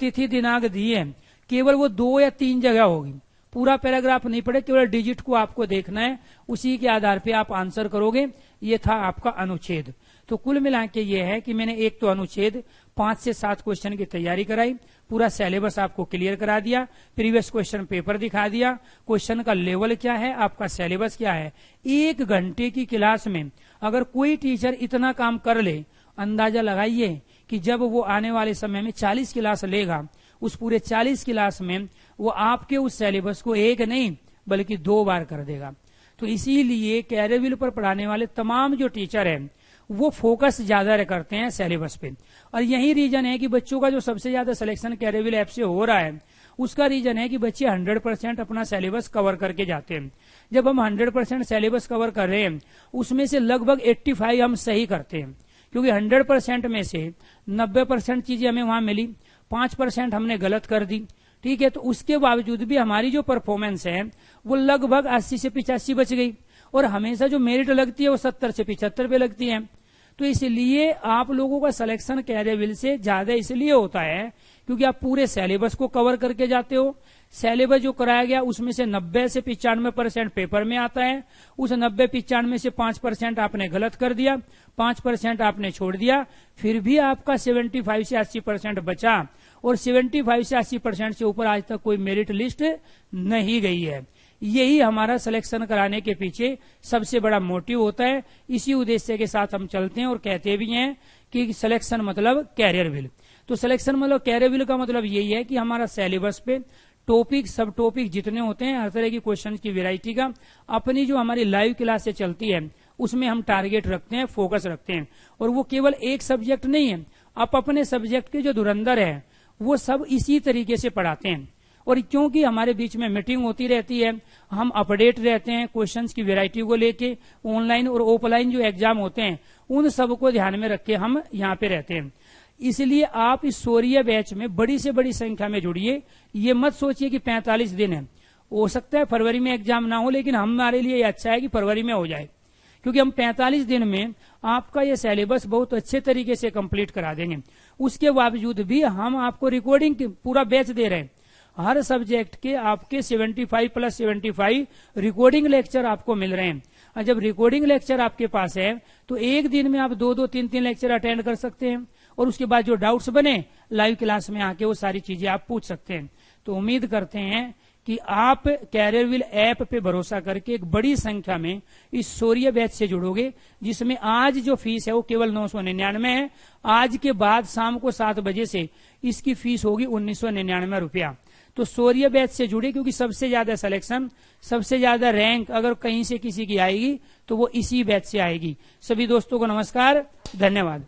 A: तिथि दिनांक दिए हैं, केवल वो 2 या 3 जगह होगी। पूरा पैराग्राफ नहीं पढ़े, केवल डिजिट को आपको देखना है, उसी के आधार पे आप आंसर करोगे। ये था आपका अनुच्छेद। तो कुल मिला के ये है कि मैंने एक तो अनुच्छेद 5 से 7 क्वेश्चन की तैयारी कराई, पूरा सिलेबस आपको क्लियर करा दिया, प्रीवियस क्वेश्चन पेपर दिखा दिया, क्वेश्चन का लेवल क्या है, आपका सिलेबस क्या है। 1 घंटे की क्लास में अगर कोई टीचर इतना काम कर ले, अंदाजा लगाइए कि जब वो आने वाले समय में 40 क्लास लेगा, उस पूरे 40 क्लास में वो आपके उस सिलेबस को 1 नहीं बल्कि 2 बार कर देगा। तो इसीलिए कैरियरविल पर पढ़ाने वाले तमाम जो टीचर हैं वो फोकस ज्यादा करते हैं सिलेबस पे, और यही रीजन है कि बच्चों का जो सबसे ज्यादा सिलेक्शन कैरियरविल ऐप से हो रहा है उसका रीजन है कि बच्चे 100% अपना सिलेबस कवर करके जाते हैं। जब हम 100% सिलेबस कवर कर रहे हैं उसमें से लगभग 85 हम सही करते हैं, क्योंकि 100% में से 90% चीजें हमें वहां मिली, 5% हमने गलत कर दी, ठीक है। तो उसके बावजूद भी हमारी जो परफॉर्मेंस है वो लगभग 80 से 85 बच गई, और हमेशा जो मेरिट लगती है वो 70 से 75 पे लगती है। तो इसलिए आप लोगों का सिलेक्शन कैरियरविल से ज्यादा इसलिए होता है क्योंकि आप पूरे सिलेबस को कवर करके जाते हो। सिलेबस जो कराया गया उसमें से 90 से 95% पेपर में आता है, उस 90-95 से 5% आपने गलत कर दिया, 5% आपने छोड़ दिया, फिर भी आपका 75 से 80% बचा, और 75 से 80% से ऊपर आज तक कोई मेरिट लिस्ट नहीं गई है। यही हमारा सिलेक्शन कराने के पीछे सबसे बड़ा मोटिव होता है। इसी उद्देश्य के साथ हम चलते हैं और कहते भी हैं कि सिलेक्शन मतलब कैरियरविल। तो सिलेक्शन मतलब कैरियरविल का मतलब यही है कि हमारा सिलेबस पे टॉपिक सब टॉपिक जितने होते हैं हर तरह की क्वेश्चन की वैरायटी का अपनी जो हमारी लाइव क्लास से चलती है उसमें हम टारगेट रखते हैं, फोकस रखते हैं। और वो केवल एक सब्जेक्ट नहीं है, आप अपने सब्जेक्ट के जो धुरंधर है वो सब इसी तरीके से पढ़ाते हैं। और क्योंकि हमारे बीच में मीटिंग होती रहती है, हम अपडेट रहते हैं क्वेश्चंस की वैरायटी को लेके, ऑनलाइन और ऑफलाइन जो एग्जाम होते हैं उन सब को ध्यान में रख के हम यहाँ पे रहते हैं। इसलिए आप इस शौर्य बैच में बड़ी से बड़ी संख्या में जुड़िए। ये मत सोचिए कि 45 दिन है हो सकता है फरवरी में एग्जाम ना हो, लेकिन हमारे लिए ये अच्छा है कि फरवरी में हो जाए, क्योंकि हम 45 दिन में आपका ये सिलेबस बहुत अच्छे तरीके से कंप्लीट करा देंगे। उसके बावजूद भी हम आपको रिकॉर्डिंग पूरा बैच दे रहे हैं। हर सब्जेक्ट के आपके 75 प्लस 75 रिकॉर्डिंग लेक्चर आपको मिल रहे हैं। और जब रिकॉर्डिंग लेक्चर आपके पास है तो एक दिन में आप 2-2, 3-3 लेक्चर अटेंड कर सकते हैं, और उसके बाद जो डाउट्स बने लाइव क्लास में आके वो सारी चीजें आप पूछ सकते हैं। तो उम्मीद करते हैं कि आप कैरियरविल ऐप पे भरोसा करके एक बड़ी संख्या में इस शौर्य बैच से जुड़ोगे, जिसमें आज जो फीस है वो केवल 999 है। आज के बाद शाम को 7 बजे से इसकी फीस होगी 1999 रुपया। तो शौर्य बैच से जुड़े, क्योंकि सबसे ज्यादा सिलेक्शन, सबसे ज्यादा रैंक अगर कहीं से किसी की आएगी तो वो इसी बैच से आएगी। सभी दोस्तों को नमस्कार, धन्यवाद।